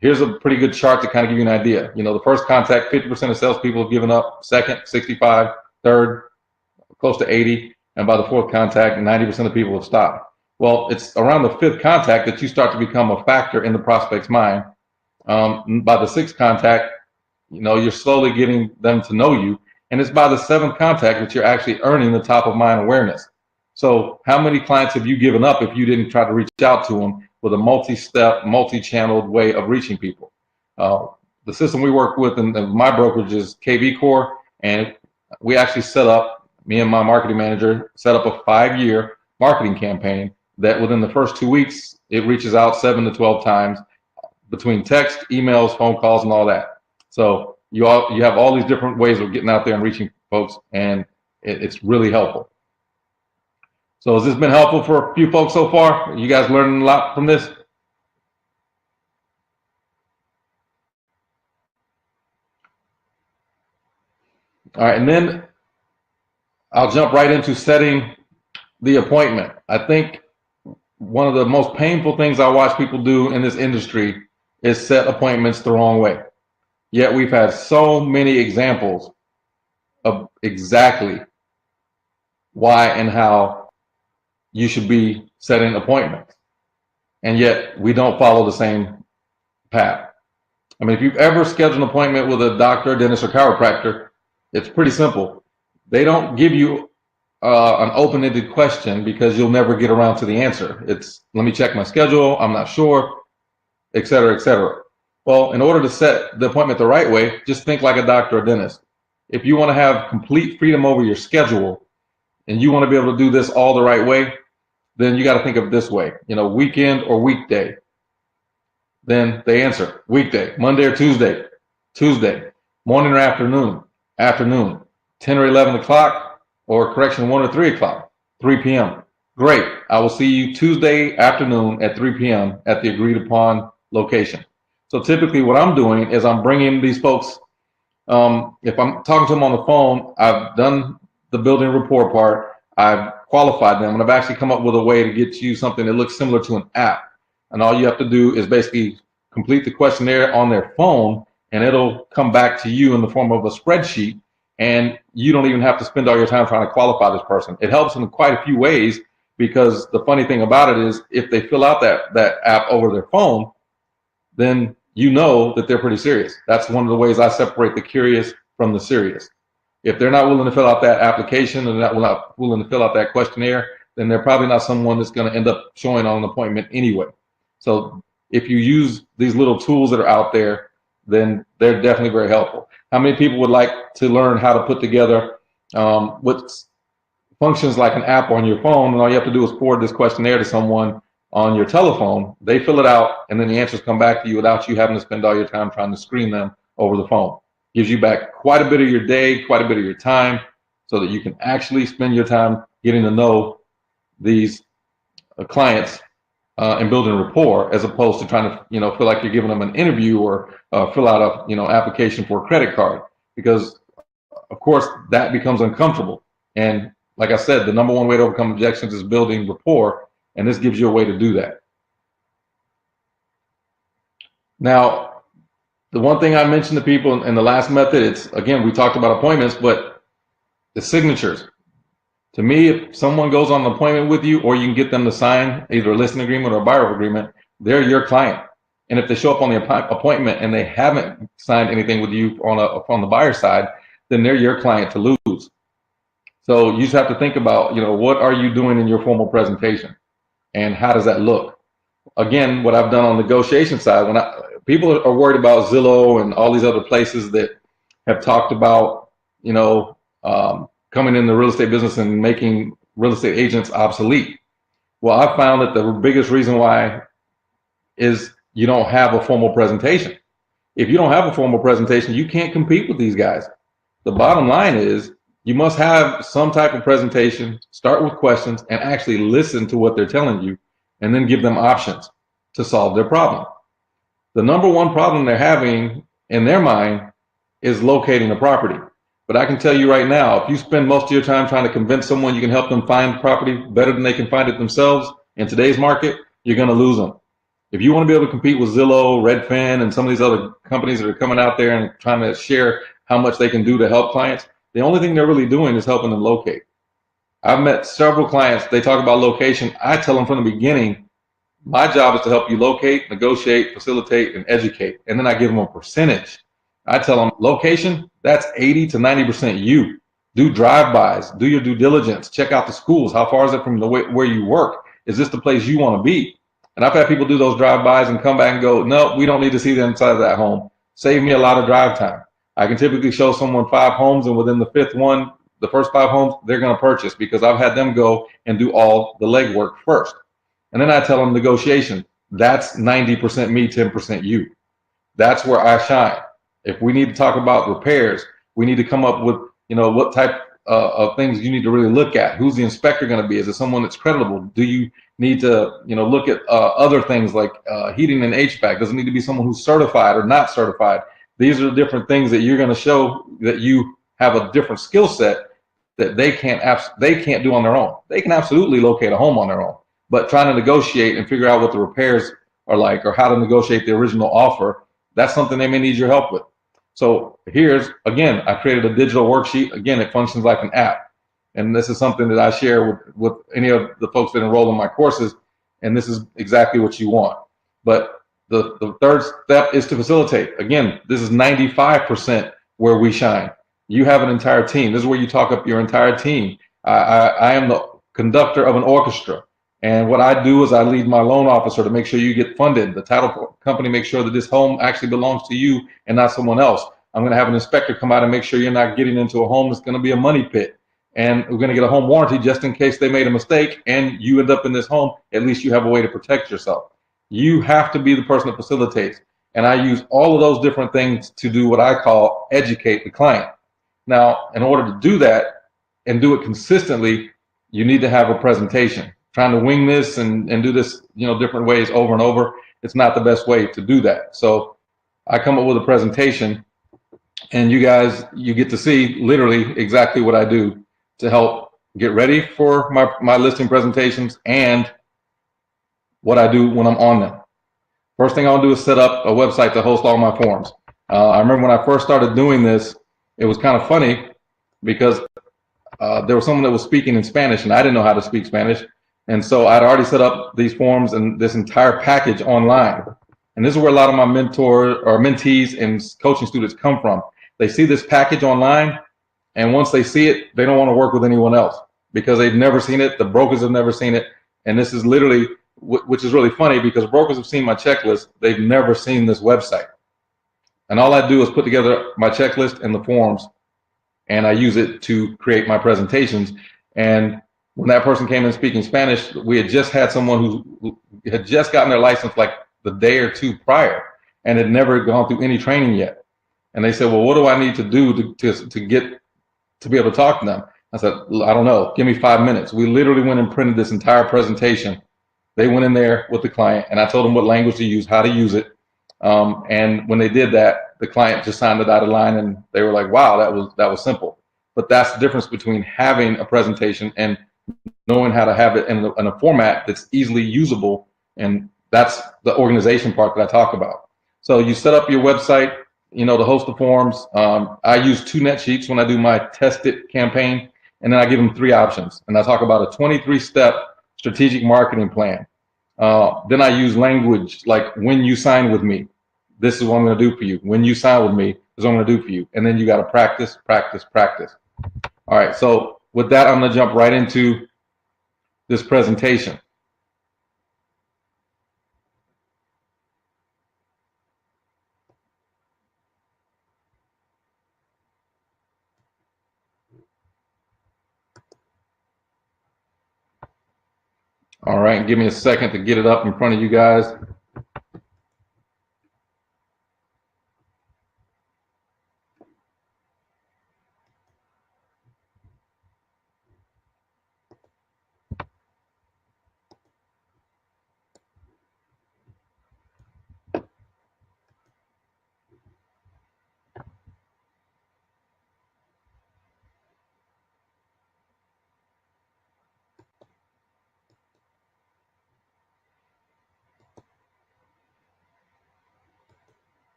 Here's a pretty good chart to kind of give you an idea. The first contact, 50% of salespeople have given up. Second, 65. Third, close to 80. And by the fourth contact, 90% of people have stopped. Well, it's around the fifth contact that you start to become a factor in the prospect's mind. By the sixth contact, you're slowly getting them to know you. And it's by the seventh contact that you're actually earning the top of mind awareness. So how many clients have you given up if you didn't try to reach out to them with a multi-step, multi-channeled way of reaching people? The system we work with in my brokerage is KV Core, and we actually set up, me and my marketing manager set up a 5-year marketing campaign that within the first 2 weeks, it reaches out 7 to 12 times between text, emails, phone calls, and all that. So you have all these different ways of getting out there and reaching folks, and it's really helpful. So has this been helpful for a few folks so far? Are you guys learning a lot from this? All right, and then I'll jump right into setting the appointment. I think one of the most painful things I watch people do in this industry is set appointments the wrong way. Yet we've had so many examples of exactly why and how you should be setting appointments. And yet we don't follow the same path. I mean, if you've ever scheduled an appointment with a doctor, dentist, or chiropractor, it's pretty simple. They don't give you an open-ended question because you'll never get around to the answer. It's, let me check my schedule, I'm not sure, et cetera, et cetera. Well, in order to set the appointment the right way, just think like a doctor or dentist. If you want to have complete freedom over your schedule and you want to be able to do this all the right way, then you got to think of it this way, weekend or weekday. Then they answer, weekday, Monday or Tuesday, morning or afternoon, 10 or 11 o'clock, or correction, 1 or 3 o'clock, 3 p.m. Great. I will see you Tuesday afternoon at 3 p.m. at the agreed upon location. So typically what I'm doing is I'm bringing these folks, if I'm talking to them on the phone, I've done the building rapport part, I've qualified them, and I've actually come up with a way to get you something that looks similar to an app. And all you have to do is basically complete the questionnaire on their phone, and it'll come back to you in the form of a spreadsheet. And you don't even have to spend all your time trying to qualify this person. It helps in quite a few ways, because the funny thing about it is if they fill out that app over their phone, then you know that they're pretty serious. That's one of the ways I separate the curious from the serious. If they're not willing to fill out that application and they're not willing to fill out that questionnaire, then they're probably not someone that's going to end up showing on an appointment anyway. So if you use these little tools that are out there, then they're definitely very helpful. How many people would like to learn how to put together what functions like an app on your phone, and all you have to do is forward this questionnaire to someone on your telephone, they fill it out, and then the answers come back to you without you having to spend all your time trying to screen them over the phone. Gives you back quite a bit of your day, quite a bit of your time, so that you can actually spend your time getting to know these clients and building rapport, as opposed to trying to, feel like you're giving them an interview or fill out a, application for a credit card, because of course that becomes uncomfortable. And like I said, the number one way to overcome objections is building rapport, and this gives you a way to do that. Now, the one thing I mentioned to people in the last method, it's, again, we talked about appointments, but the signatures. To me, if someone goes on an appointment with you, or you can get them to sign either a listing agreement or a buyer agreement, they're your client. And if they show up on the appointment and they haven't signed anything with you on the buyer side, then they're your client to lose. So you just have to think about, what are you doing in your formal presentation, and how does that look? Again, what I've done on the negotiation side, when people are worried about Zillow and all these other places that have talked about, coming in the real estate business and making real estate agents obsolete. Well, I found that the biggest reason why is you don't have a formal presentation. If you don't have a formal presentation, you can't compete with these guys. The bottom line is you must have some type of presentation, start with questions, and actually listen to what they're telling you, and then give them options to solve their problem. The number one problem they're having in their mind is locating a property. But I can tell you right now, if you spend most of your time trying to convince someone you can help them find property better than they can find it themselves in today's market, you're going to lose them. If you want to be able to compete with Zillow, Redfin, and some of these other companies that are coming out there and trying to share how much they can do to help clients, the only thing they're really doing is helping them locate. I've met several clients, they talk about location. I tell them from the beginning, my job is to help you locate, negotiate, facilitate, and educate. And then I give them a percentage. I tell them location, that's 80 to 90% you. Do drive-bys, do your due diligence, check out the schools. How far is it from where you work? Is this the place you want to be? And I've had people do those drive-bys and come back and go, no, we don't need to see the inside of that home. Save me a lot of drive time. I can typically show someone 5 homes, and within the 5th one, the first 5 homes, they're going to purchase, because I've had them go and do all the legwork first. And then I tell them negotiation. That's 90% me, 10% you. That's where I shine. If we need to talk about repairs, we need to come up with, what type of things you need to really look at. Who's the inspector going to be? Is it someone that's credible? Do you need to, look at other things like heating and HVAC? Does it need to be someone who's certified or not certified? These are the different things that you're going to show that you have a different skill set that they can't do on their own. They can absolutely locate a home on their own, but trying to negotiate and figure out what the repairs are like, or how to negotiate the original offer, that's something they may need your help with. So here's, again, I created a digital worksheet. Again, it functions like an app. And this is something that I share with any of the folks that enroll in my courses. And this is exactly what you want. But the third step is to facilitate. Again, this is 95% where we shine. You have an entire team. This is where you talk up your entire team. I am the conductor of an orchestra. And what I do is I lead my loan officer to make sure you get funded. The title company makes sure that this home actually belongs to you and not someone else. I'm going to have an inspector come out and make sure you're not getting into a home that's going to be a money pit. And we're going to get a home warranty just in case they made a mistake and you end up in this home. At least you have a way to protect yourself. You have to be the person that facilitates. And I use all of those different things to do what I call educate the client. Now, in order to do that and do it consistently, you need to have a presentation. Trying to wing this and do this, different ways over and over, it's not the best way to do that. So I come up with a presentation, and you get to see literally exactly what I do to help get ready for my listing presentations and what I do when I'm on them. First thing I'll do is set up a website to host all my forums. I remember when I first started doing this, it was kind of funny because there was someone that was speaking in Spanish, and I didn't know how to speak Spanish. And so I'd already set up these forms and this entire package online. And this is where a lot of my mentors or mentees and coaching students come from. They see this package online, and once they see it, they don't want to work with anyone else because they've never seen it. The brokers have never seen it. And this is literally which is really funny because brokers have seen my checklist. They've never seen this website. And all I do is put together my checklist and the forms, and I use it to create my presentations. And when that person came in speaking Spanish, we had just had someone who had just gotten their license like the day or two prior and had never gone through any training yet. And they said, well, what do I need to do to be able to talk to them? I said, I don't know. Give me 5 minutes. We literally went and printed this entire presentation. They went in there with the client, and I told them what language to use, how to use it. And when they did that, the client just signed the dotted line, and they were like, wow, that was simple. But that's the difference between having a presentation and knowing how to have it in a format that's easily usable. And that's the organization part that I talk about. So you set up your website, to host the forms. I use 2 net sheets when I do my test it campaign, and then I give them 3 options. And I talk about a 23-step strategic marketing plan. Then I use language like, when you sign with me, this is what I'm going to do for you. When you sign with me, this is what I'm going to do for you. And then you got to practice, practice, practice. All right. So with that, I'm going to jump right into this presentation. All right, give me a second to get it up in front of you guys.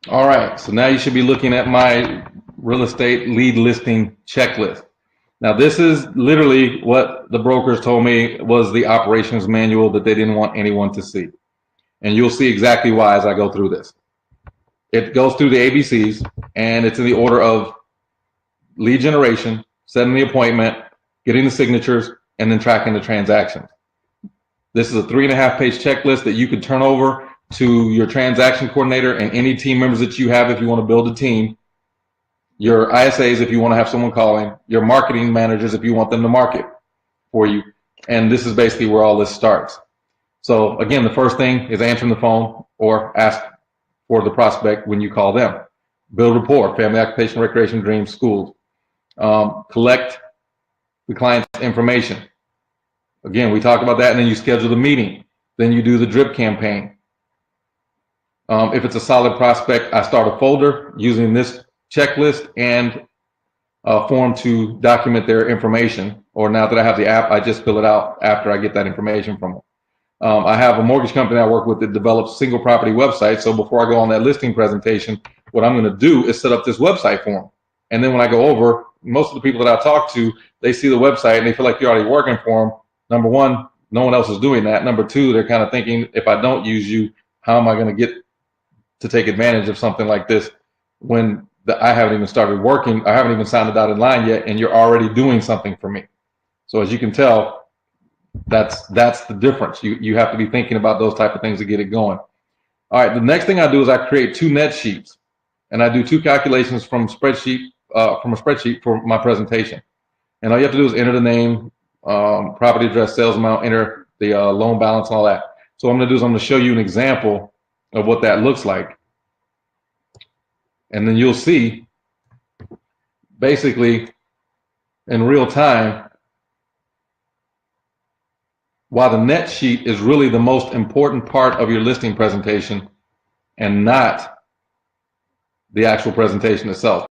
All right, so now you should be looking at my real estate lead listing checklist. Now, this is literally what the brokers told me was the operations manual that they didn't want anyone to see. And you'll see exactly why as I go through this. It goes through the ABCs, and it's in the order of lead generation, setting the appointment, getting the signatures, and then tracking the transactions. This is a 3.5-page checklist that you could turn over to your transaction coordinator and any team members that you have if you want to build a team, your ISAs if you want to have someone calling, your marketing managers if you want them to market for you. And this is basically where all this starts. So again, the first thing is answering the phone or ask for the prospect when you call them. Build rapport, family, occupation, recreation, dreams, schools. Collect the client's information. Again, we talked about that, and then you schedule the meeting. Then you do the drip campaign. If it's a solid prospect, I start a folder using this checklist and a form to document their information. Or now that I have the app, I just fill it out after I get that information from them. I have a mortgage company I work with that develops single property websites. So before I go on that listing presentation, what I'm going to do is set up this website form. And then when I go over, most of the people that I talk to, they see the website and they feel like you're already working for them. Number one, no one else is doing that. Number two, they're kind of thinking, if I don't use you, how am I going to get to take advantage of something like this when I haven't even started working? I haven't even signed a dotted line yet, and you're already doing something for me. So as you can tell, that's the difference. You have to be thinking about those type of things to get it going. All right, the next thing I do is I create 2 net sheets, and I do 2 calculations from a spreadsheet for my presentation. And all you have to do is enter the name, property address, sales amount, enter the loan balance, and all that. So what I'm going to do is I'm going to show you an example of what that looks like. And then you'll see basically in real time why the net sheet is really the most important part of your listing presentation and not the actual presentation itself.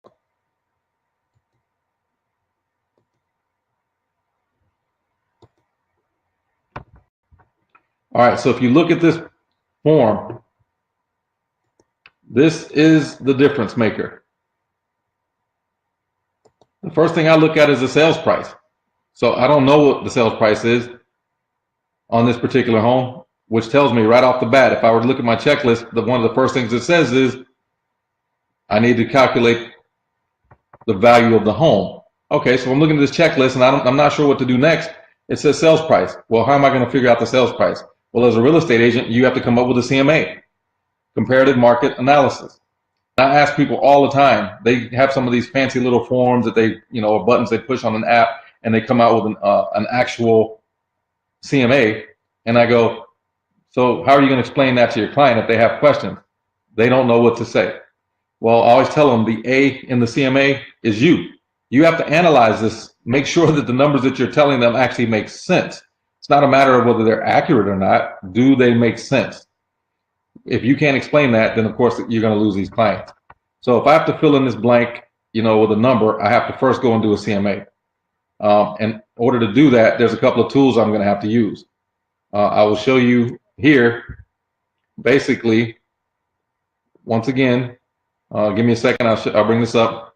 All right, so if you look at this form, this is the difference maker. The first thing I look at is the sales price. So I don't know what the sales price is on this particular home, which tells me right off the bat, if I were to look at my checklist, one of the first things it says is I need to calculate the value of the home. Okay, so I'm looking at this checklist and I'm not sure what to do next. It says sales price. Well, how am I going to figure out the sales price? Well, as a real estate agent, you have to come up with a CMA, comparative market analysis. I ask people all the time. They have some of these fancy little forms that they, or buttons they push on an app, and they come out with an actual CMA. And I go, so how are you going to explain that to your client if they have questions? They don't know what to say. Well, I always tell them the A in the CMA is you. You have to analyze this, make sure that the numbers that you're telling them actually make sense. It's not a matter of whether they're accurate or not. Do they make sense? If you can't explain that, then of course you're going to lose these clients. So if I have to fill in this blank, with a number, I have to first go and do a CMA. And in order to do that, there's a couple of tools I'm going to have to use. I will show you here. Basically, once again, give me a second. I'll bring this up.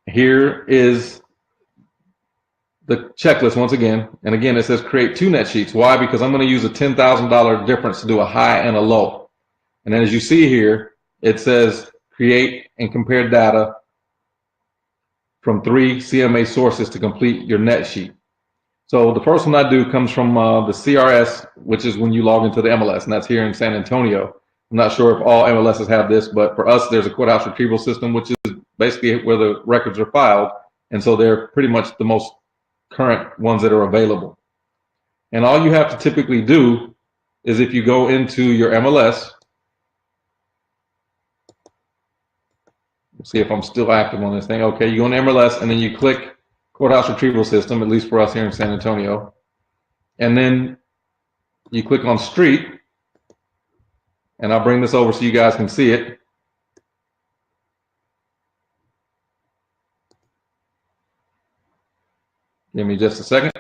Here is the checklist once again. And again, it says create 2 net sheets. Why? Because I'm going to use a $10,000 difference to do a high and a low. And then as you see here, it says create and compare data from 3 CMA sources to complete your net sheet. So the first one I do comes from the CRS, which is when you log into the MLS, and that's here in San Antonio. I'm not sure if all MLSs have this, but for us, there's a courthouse retrieval system, which is basically where the records are filed. And so they're pretty much the most current ones that are available. And all you have to typically do is if you go into your MLS, see if I'm still active on this thing. Okay, you go in MLS and then you click courthouse retrieval system, at least for us here in San Antonio. And then you click on street, and I'll bring this over so you guys can see it. Give me just a second.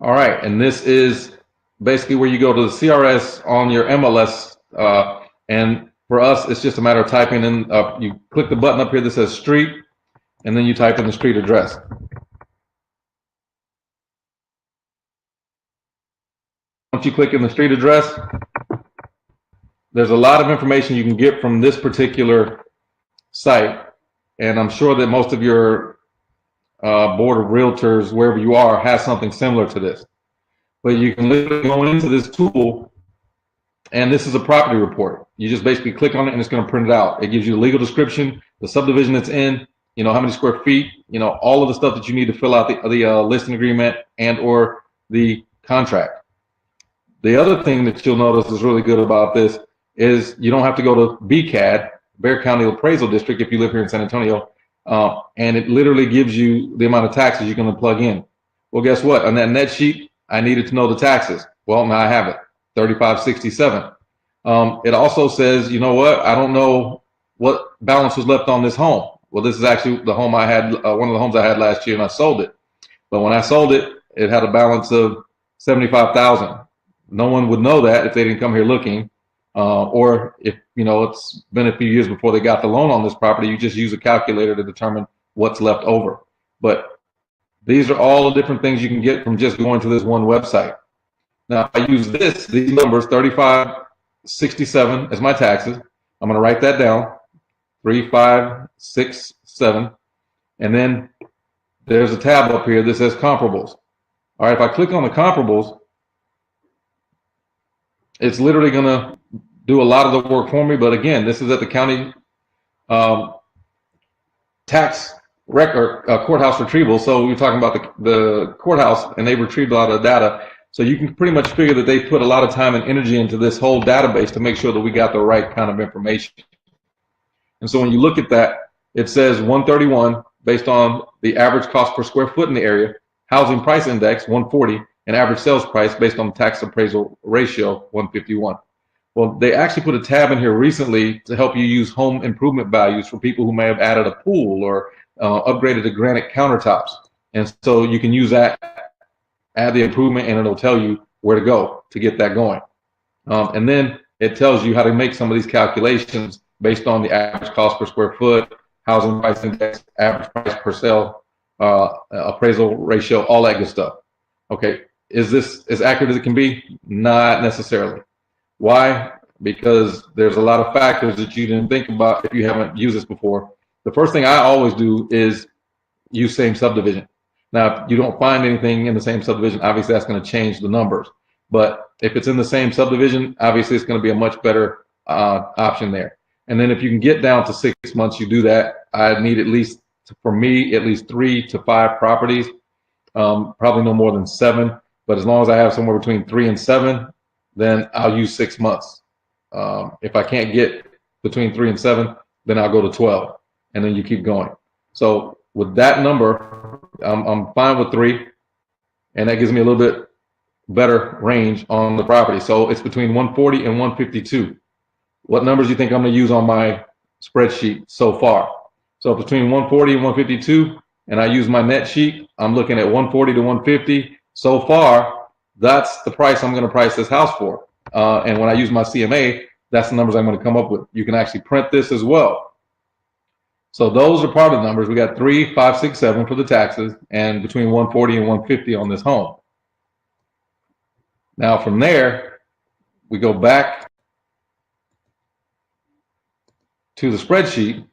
All right, and this is basically where you go to the CRS on your MLS, and for us, it's just a matter of typing in, you click the button up here that says street, and then you type in the street address. Once you click in the street address, there's a lot of information you can get from this particular site, and I'm sure that most of your board of realtors, wherever you are, has something similar to this. But you can literally go into this tool, and this is a property report. You just basically click on it, and it's going to print it out. It gives you the legal description, the subdivision it's in, how many square feet, all of the stuff that you need to fill out the listing agreement and or the contract. The other thing that you'll notice is really good about this is you don't have to go to BCAD, Bexar County Appraisal District, if you live here in San Antonio, and it literally gives you the amount of taxes you're going to plug in. Well, guess what? On that net sheet, I needed to know the taxes. Well, now I have it, 3567. It also says, you know what? I don't know what balance was left on this home. Well, this is actually the home I had, one of the homes I had last year, and I sold it. But when I sold it, it had a balance of $75,000. No one would know that if they didn't come here looking, or if it's been a few years before they got the loan on this property. You just use a calculator to determine what's left over. But these are all the different things you can get from just going to this one website. Now I use these numbers, 3567 as my taxes. I'm going to write that down, 3567, and then there's a tab up here that says comparables. All right, if I click on the comparables, it's literally going to do a lot of the work for me. But again, this is at the county tax record courthouse retrieval. So we're talking about the courthouse, and they retrieved a lot of data. So you can pretty much figure that they put a lot of time and energy into this whole database to make sure that we got the right kind of information. And so when you look at that, it says 131 based on the average cost per square foot in the area, housing price index 140, and average sales price based on the tax appraisal ratio 151. Well, they actually put a tab in here recently to help you use home improvement values for people who may have added a pool or upgraded to granite countertops. And so you can use that, add the improvement, and it'll tell you where to go to get that going. And then it tells you how to make some of these calculations based on the average cost per square foot, housing price index, average price per sale, appraisal ratio, all that good stuff. Okay, is this as accurate as it can be? Not necessarily. Why? Because there's a lot of factors that you didn't think about if you haven't used this before. The first thing I always do is use same subdivision. Now, if you don't find anything in the same subdivision, obviously that's going to change the numbers. But if it's in the same subdivision, obviously it's going to be a much better option there. And then if you can get down to 6 months, you do that. I need at least, for me, at least 3 to 5 properties, probably no more than 7. But as long as I have somewhere between 3 and 7, then I'll use 6 months. If I can't get between 3 and 7, then I'll go to 12, and then you keep going. So with that number, I'm fine with 3, and that gives me a little bit better range on the property. So it's between 140 and 152. What numbers do you think I'm going to use on my spreadsheet so far? So between 140 and 152, and I use my net sheet, I'm looking at 140 to 150. So far, that's the price I'm going to price this house for. And when I use my CMA, that's the numbers I'm going to come up with. You can actually print this as well. So those are part of the numbers. We got 3, 5, 6, 7 for the taxes, and between 140 and 150 on this home. Now from there, we go back to the spreadsheet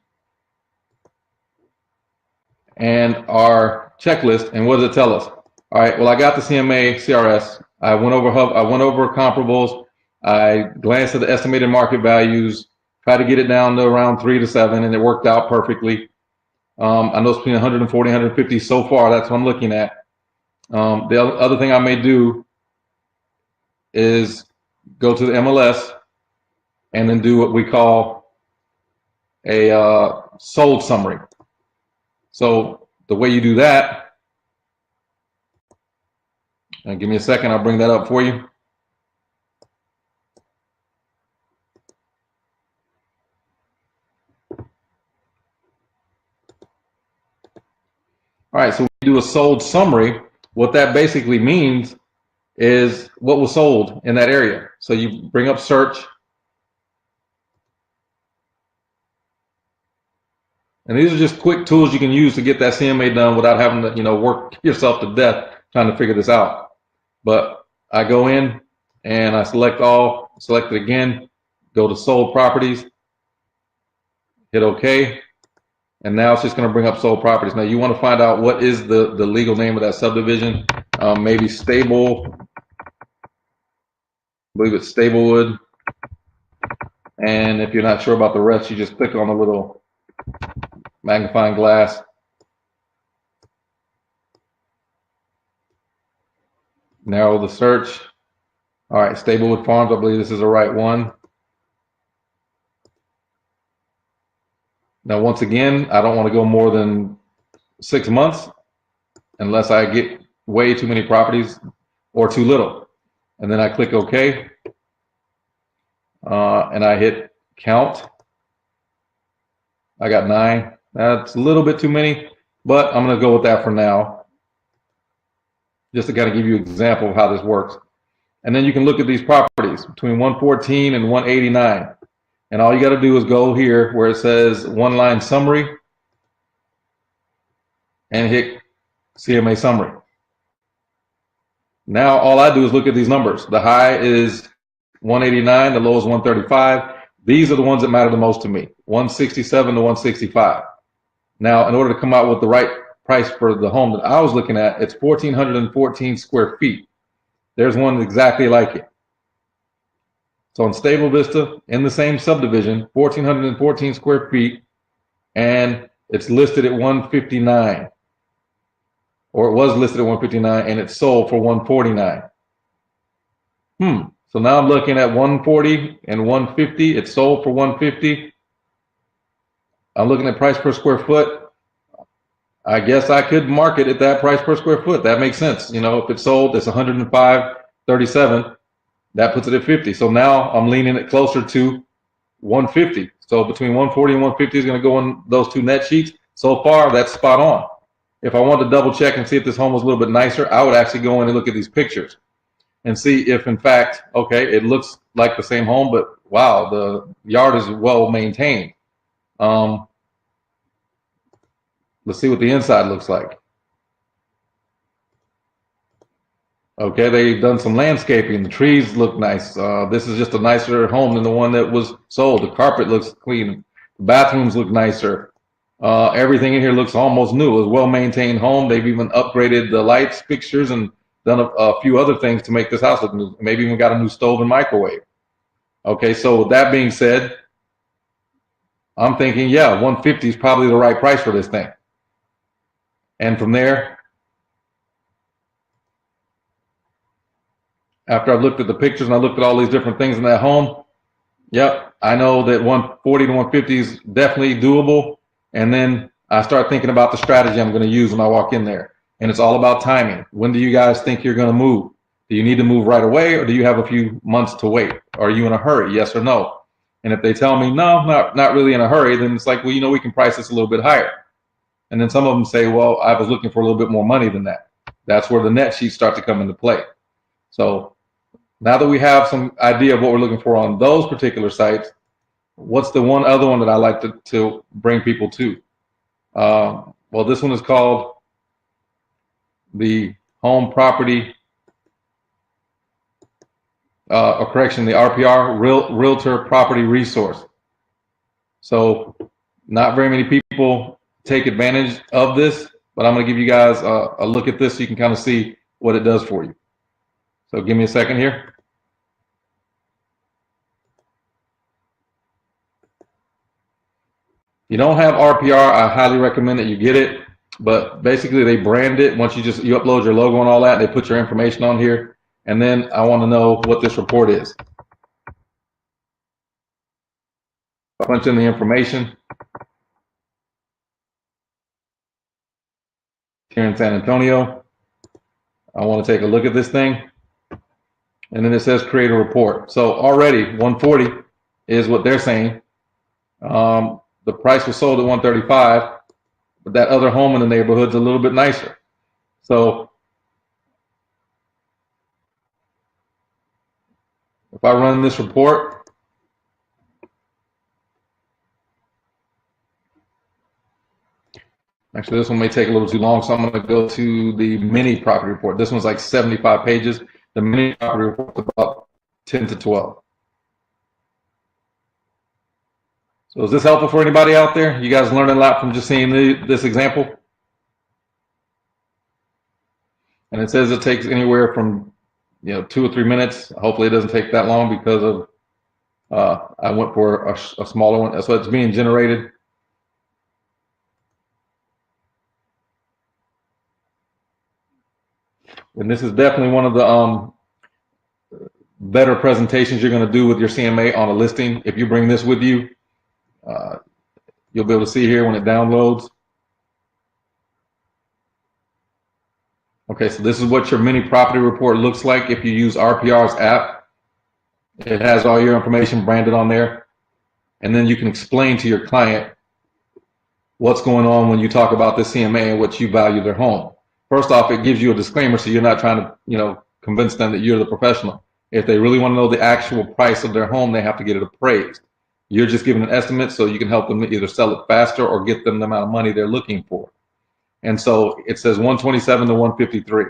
and our checklist. And what does it tell us? All right, well, I got the CMA CRS. I went over comparables. I glanced at the estimated market values, tried to get it down to around 3 to 7, and it worked out perfectly. I know it's between 140 and 150 so far. That's what I'm looking at. The other thing I may do is go to the MLS and then do what we call a sold summary. So the way you do that, and give me a second, I'll bring that up for you. All right, so we do a sold summary. What that basically means is what was sold in that area. So you bring up search, and these are just quick tools you can use to get that CMA done without having to, work yourself to death trying to figure this out. But I go in and I select all, select it again, go to sold properties, hit OK. And now it's just going to bring up sold properties. Now you want to find out what is the legal name of that subdivision. Maybe Stable, I believe it's Stablewood. And if you're not sure about the rest, you just click on the little magnifying glass. Narrow the search. All right, Stablewood Farms, I believe this is the right one. Now, once again, I don't want to go more than 6 months unless I get way too many properties or too little. And then I click OK. And I hit count. I got 9. That's a little bit too many, but I'm going to go with that for now, just to kind of give you an example of how this works. And then you can look at these properties between 114 and 189. And all you got to do is go here where it says one line summary and hit CMA summary. Now all I do is look at these numbers. The high is 189, the low is 135. These are the ones that matter the most to me, 167 to 165. Now, in order to come out with the right price for the home that I was looking at, it's 1,414 square feet. There's one exactly like it. So in Stable Vista, in the same subdivision, 1,414 square feet, and it's listed at 159, or it was listed at 159, and it's sold for 149. So now I'm looking at 140 and 150. It's sold for 150. I'm looking at price per square foot. I guess I could market at that price per square foot. That makes sense. If it's sold, it's 105.37. That puts it at 50. So now I'm leaning it closer to 150. So between 140 and 150 is going to go on those two net sheets. So far, that's spot on. If I wanted to double check and see if this home was a little bit nicer, I would actually go in and look at these pictures and see if, in fact, okay, it looks like the same home, but wow, the yard is well maintained. Let's see what the inside looks like. Okay, they've done some landscaping. The trees look nice. This is just a nicer home than the one that was sold. The carpet looks clean. The bathrooms look nicer. Everything in here looks almost new. It's a well-maintained home. They've even upgraded the lights, fixtures, and done a few other things to make this house look new. Maybe even got a new stove and microwave. Okay, so with that being said, I'm thinking, yeah, 150 is probably the right price for this thing. And from there, after I've looked at the pictures and I looked at all these different things in that home, yep, I know that 140 to 150 is definitely doable. And then I start thinking about the strategy I'm going to use when I walk in there. And it's all about timing. When do you guys think you're going to move? Do you need to move right away, or do you have a few months to wait? Are you in a hurry? Yes or no? And if they tell me, no, not really in a hurry, then it's like, well, you know, we can price this a little bit higher. And then some of them say, well, I was looking for a little bit more money than that. That's where the net sheets start to come into play. So now that we have some idea of what we're looking for on those particular sites, what's the one other one that I like to bring people to? Well, this one is called the Home Property, the RPR, Realtor Property Resource. So not very many people take advantage of this, but I'm going to give you guys a look at this so you can kind of see what it does for you. So give me a second here. If you don't have RPR, I highly recommend that you get it. But basically, they brand it. Once you upload your logo and all that, they put your information on here. And then I want to know what this report is. I punch in the information. Here in San Antonio, I want to take a look at this thing. And then it says create a report. So already 140 is what they're saying. The price was sold at 135, but that other home in the neighborhood's a little bit nicer. So if I run this report, actually this one may take a little too long, so I'm going to go to the mini property report. This one's like 75 pages. The mini property report is about 10 to 12. So is this helpful for anybody out there? You guys learning a lot from just seeing this example? And it says it takes anywhere from 2 or 3 minutes. Hopefully it doesn't take that long because of I went for a smaller one. So it's being generated. And this is definitely one of the better presentations you're going to do with your CMA on a listing. If you bring this with you, you'll be able to see here when it downloads. Okay, so this is what your mini property report looks like if you use RPR's app. It has all your information branded on there. And then you can explain to your client what's going on when you talk about the CMA and what you value their home. First off, it gives you a disclaimer so you're not trying to convince them that you're the professional. If they really want to know the actual price of their home, they have to get it appraised. You're just giving an estimate so you can help them either sell it faster or get them the amount of money they're looking for. And so it says 127 to 153.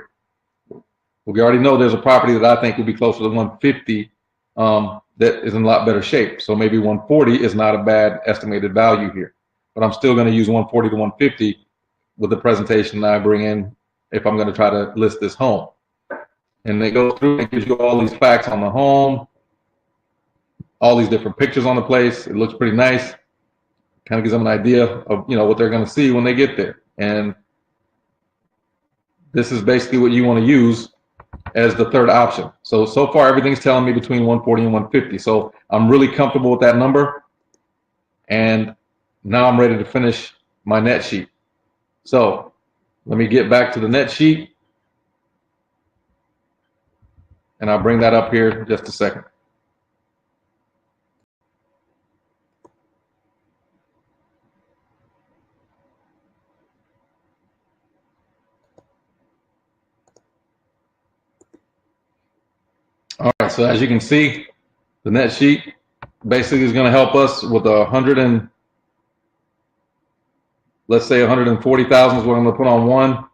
We already know there's a property that I think would be closer to 150 that is in a lot better shape. So maybe 140 is not a bad estimated value here. But I'm still going to use 140 to 150 with the presentation that I bring in if I'm going to try to list this home. And they go through and gives you all these facts on the home, all these different pictures on the place. It looks pretty nice. Kind of gives them an idea of what they're going to see when they get there. And this is basically what you want to use as the third option. So far everything's telling me between 140 and 150. So I'm really comfortable with that number. And now I'm ready to finish my net sheet. So let me get back to the net sheet. And I'll bring that up here in just a second. All right, so as you can see, the net sheet basically is going to help us with let's say 140,000 is what I'm going to put on one.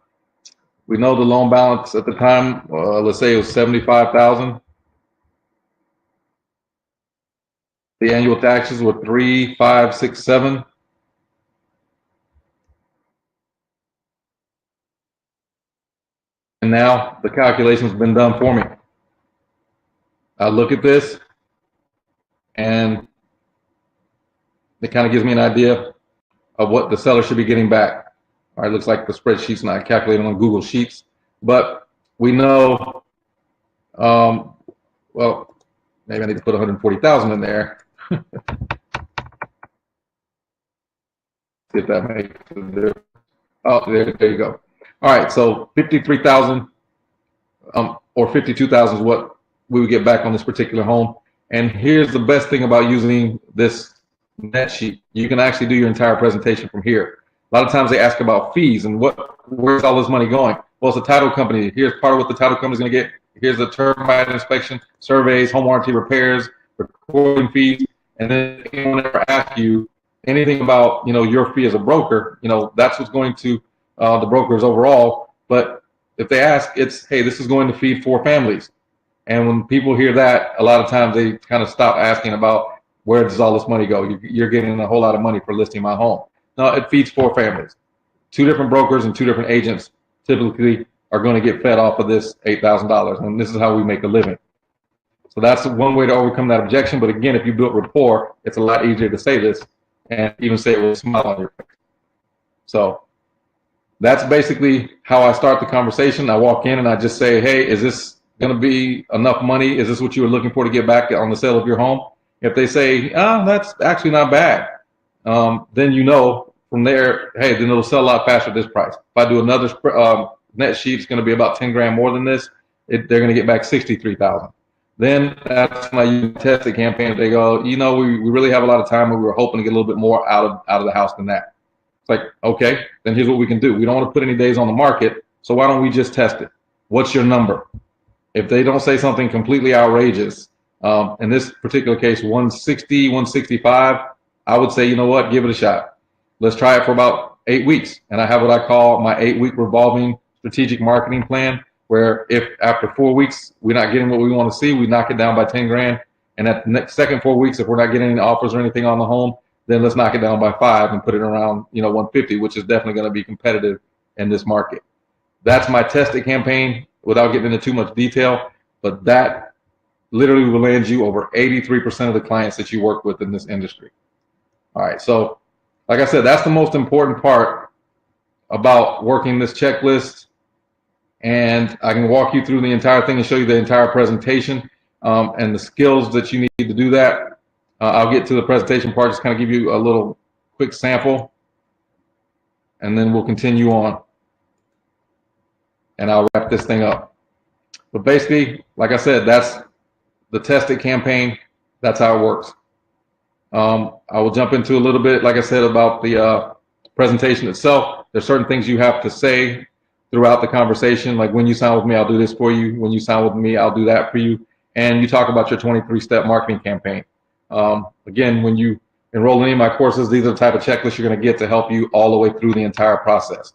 We know the loan balance at the time, let's say it was 75,000. The annual taxes were 3, 5, 6, 7. And now the calculation's been done for me. I look at this and it kind of gives me an idea of what the seller should be getting back. All right, looks like the spreadsheet's not calculated on Google Sheets, but we know, well, maybe I need to put 140,000 in there. See if that makes a difference. Oh, there you go. All right, so 53,000 or 52,000 is what we would get back on this particular home. And here's the best thing about using this net sheet. You can actually do your entire presentation from here. A lot of times they ask about fees and where's all this money going? Well, it's a title company. Here's part of what the title company is going to get. Here's the termite inspection, surveys, home warranty repairs, recording fees. And then anyone ever asks you anything about, your fee as a broker, that's what's going to the brokers overall. But if they ask, it's, hey, this is going to feed 4 families. And when people hear that, a lot of times they kind of stop asking about where does all this money go? You're getting a whole lot of money for listing my home. No, it feeds 4 families. 2 different brokers and 2 different agents typically are going to get fed off of this $8,000. And this is how we make a living. So that's one way to overcome that objection. But again, if you build rapport, it's a lot easier to say this and even say it with a smile on your face. So that's basically how I start the conversation. I walk in and I just say, hey, is this going to be enough money? Is this what you were looking for to get back on the sale of your home? If they say, that's actually not bad, then from there, hey, then it'll sell a lot faster at this price. If I do another net sheet, it's going to be about 10 grand more than this. They're going to get back 63,000. Then that's when I use test the campaign. They go, we really have a lot of time, and we were hoping to get a little bit more out of the house than that. It's like, okay, then here's what we can do. We don't want to put any days on the market, so why don't we just test it? What's your number? If they don't say something completely outrageous, in this particular case, 160, 165, I would say, you know what, give it a shot. Let's try it for about 8 weeks. And I have what I call my 8-week revolving strategic marketing plan, where if after 4 weeks we're not getting what we want to see, we knock it down by 10 grand. And at the next second 4 weeks, if we're not getting any offers or anything on the home, then let's knock it down by 5 and put it around 150, which is definitely going to be competitive in this market. That's my tested campaign without getting into too much detail, but that literally will land you over 83% of the clients that you work with in this industry. All right, so like I said, that's the most important part about working this checklist. And I can walk you through the entire thing and show you the entire presentation and the skills that you need to do that. I'll get to the presentation part, just kind of give you a little quick sample, and then we'll continue on. And I'll wrap this thing up. But basically, like I said, that's the tested campaign. That's how it works. I will jump into a little bit, like I said, about the presentation itself. There's certain things you have to say throughout the conversation, like when you sign with me, I'll do this for you. When you sign with me, I'll do that for you. And you talk about your 23-step marketing campaign. Again, when you enroll in any of my courses, these are the type of checklists you're going to get to help you all the way through the entire process.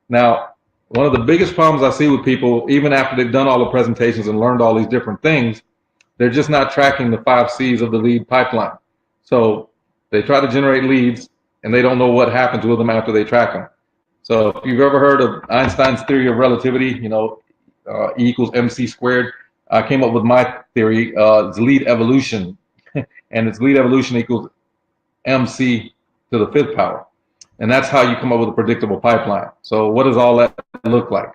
Now, one of the biggest problems I see with people, even after they've done all the presentations and learned all these different things, they're just not tracking the 5 C's of the lead pipeline. So they try to generate leads and they don't know what happens with them after they track them. So if you've ever heard of Einstein's theory of relativity, E equals MC squared, I came up with my theory. It's lead evolution, and it's lead evolution equals MC to the 5th power. And that's how you come up with a predictable pipeline. So what does all that look like?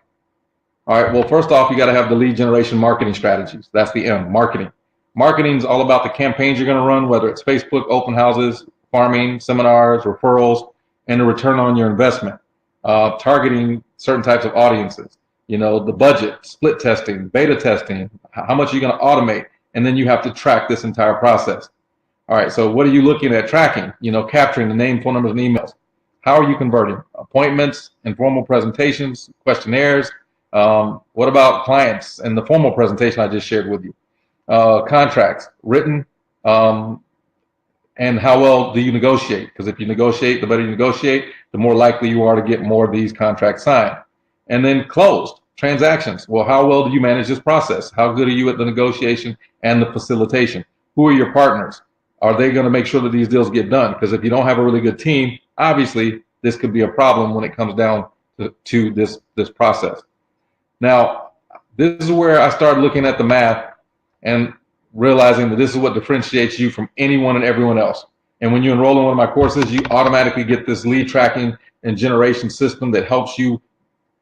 All right, well, first off, you got to have the lead generation marketing strategies. That's the M, marketing. Marketing is all about the campaigns you're going to run, whether it's Facebook, open houses, farming, seminars, referrals, and the return on your investment. Targeting certain types of audiences, the budget, split testing, beta testing, how much are you going to automate, and then you have to track this entire process. All right, so what are you looking at tracking? Capturing the name, phone numbers, and emails. How are you converting? Appointments, informal presentations, questionnaires. What about clients and the formal presentation I just shared with you? Contracts, written, and how well do you negotiate? Because if you negotiate, the better you negotiate, the more likely you are to get more of these contracts signed. And then closed transactions. Well, how well do you manage this process? How good are you at the negotiation and the facilitation? Who are your partners? Are they going to make sure that these deals get done? Because if you don't have a really good team, obviously this could be a problem when it comes down to this process. Now, this is where I started looking at the math and realizing that this is what differentiates you from anyone and everyone else. And when you enroll in one of my courses, you automatically get this lead tracking and generation system that helps you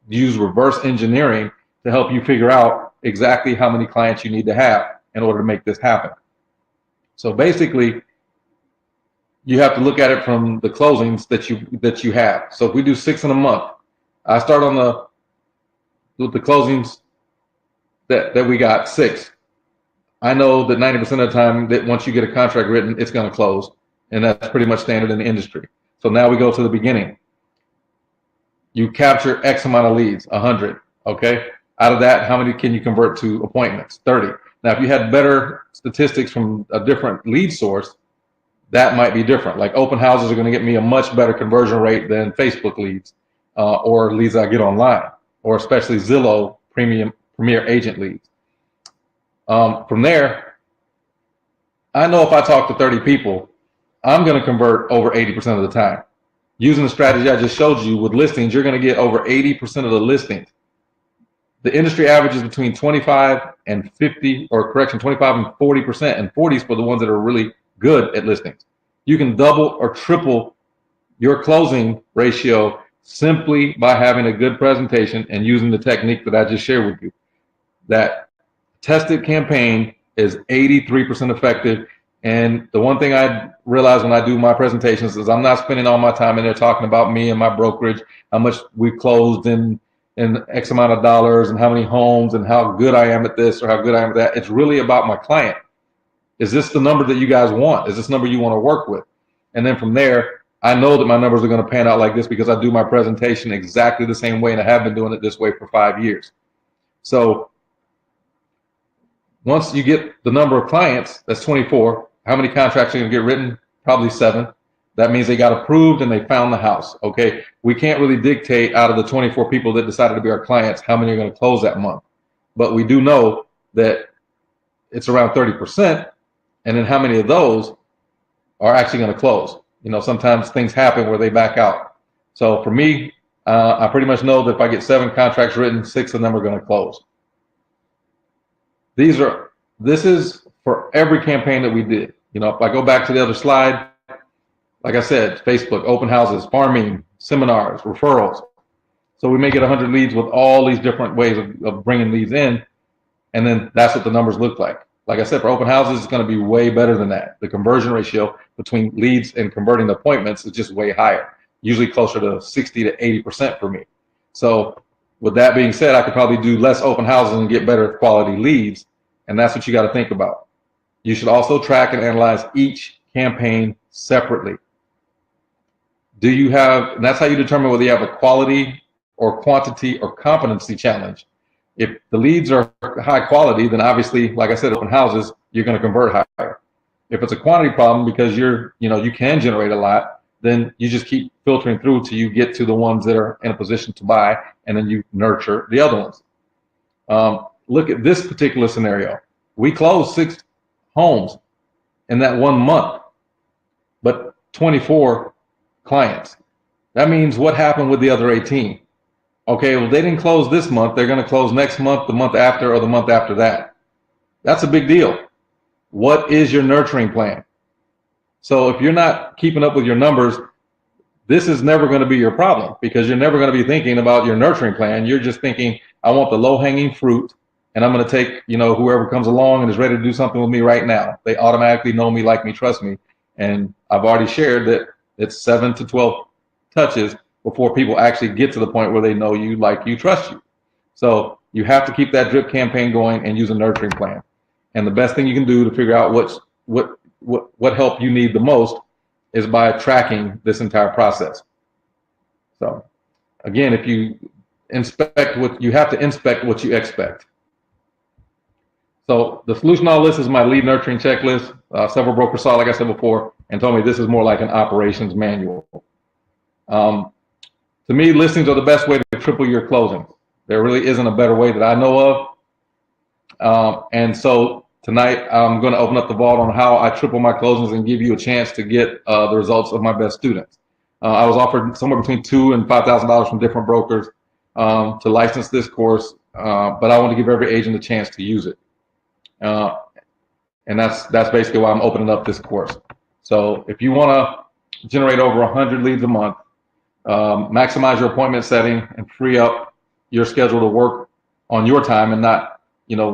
use reverse engineering to help you figure out exactly how many clients you need to have in order to make this happen. So basically, you have to look at it from the closings that you have. So if we do 6 in a month, I start on with the closings that we got 6. I know that 90% of the time that once you get a contract written, it's going to close, and that's pretty much standard in the industry. So now we go to the beginning. You capture X amount of leads, 100. Okay. Out of that, how many can you convert to appointments? 30. Now, if you had better statistics from a different lead source, that might be different. Like open houses are going to get me a much better conversion rate than Facebook leads or leads I get online, or especially Zillow Premier Agent leads. From there, I know if I talk to 30 people, I'm going to convert over 80% of the time. Using the strategy I just showed you with listings, you're going to get over 80% of the listings. The industry average is between 25 and 50, or correction, 25 and 40%, and 40s for the ones that are really good at listings. You can double or triple your closing ratio simply by having a good presentation and using the technique that I just shared with you. That tested campaign is 83% effective. And the one thing I realize when I do my presentations is I'm not spending all my time in there talking about me and my brokerage, how much we closed in X amount of dollars and how many homes and how good I am at this or how good I am at that. It's really about my client. Is this the number that you guys want? Is this number you want to work with? And then from there, I know that my numbers are going to pan out like this because I do my presentation exactly the same way, and I have been doing it this way for 5 years. So once you get the number of clients, that's 24. How many contracts are going to get written? Probably 7. That means they got approved and they found the house. Okay, we can't really dictate out of the 24 people that decided to be our clients how many are going to close that month, but we do know that it's around 30%. And then how many of those are actually going to close? You know, sometimes things happen where they back out. So for me, I pretty much know that if I get 7 contracts written, 6 of them are going to close. This is for every campaign that we did. You know, if I go back to the other slide, like I said, Facebook, open houses, farming, seminars, referrals. So we may get 100 leads with all these different ways of bringing leads in. And then that's what the numbers look like. Like I said, for open houses, it's going to be way better than that. The conversion ratio between leads and converting the appointments is just way higher, usually closer to 60 to 80% for me. So with that being said, I could probably do less open houses and get better quality leads. And that's what you got to think about. You should also track and analyze each campaign separately. And that's how you determine whether you have a quality or quantity or competency challenge. If the leads are high quality, then obviously, like I said, open houses, you're going to convert higher. If it's a quantity problem because you can generate a lot, then you just keep filtering through till you get to the ones that are in a position to buy, and then you nurture the other ones. Look at this particular scenario. We closed 6 homes in that 1 month, but 24 clients. That means what happened with the other 18? Okay, well, they didn't close this month. They're going to close next month, the month after, or the month after that. That's a big deal. What is your nurturing plan? So if you're not keeping up with your numbers, this is never going to be your problem because you're never going to be thinking about your nurturing plan. You're just thinking, I want the low-hanging fruit, and I'm going to take, whoever comes along and is ready to do something with me right now. They automatically know me, like me, trust me. And I've already shared that it's 7 to 12 touches before people actually get to the point where they know you, like you, trust you. So you have to keep that drip campaign going and use a nurturing plan. And the best thing you can do to figure out what help you need the most is by tracking this entire process. So again, if you you have to inspect what you expect. So the solution to all this is my lead nurturing checklist. Several brokers saw, like I said before, and told me this is more like an operations manual. To me, listings are the best way to triple your closings. There really isn't a better way that I know of. And so tonight I'm going to open up the vault on how I triple my closings and give you a chance to get the results of my best students. I was offered somewhere between $2,000 and $5,000 from different brokers to license this course, but I want to give every agent a chance to use it. And that's basically why I'm opening up this course. So if you want to generate over 100 leads a month, maximize your appointment setting, and free up your schedule to work on your time and not,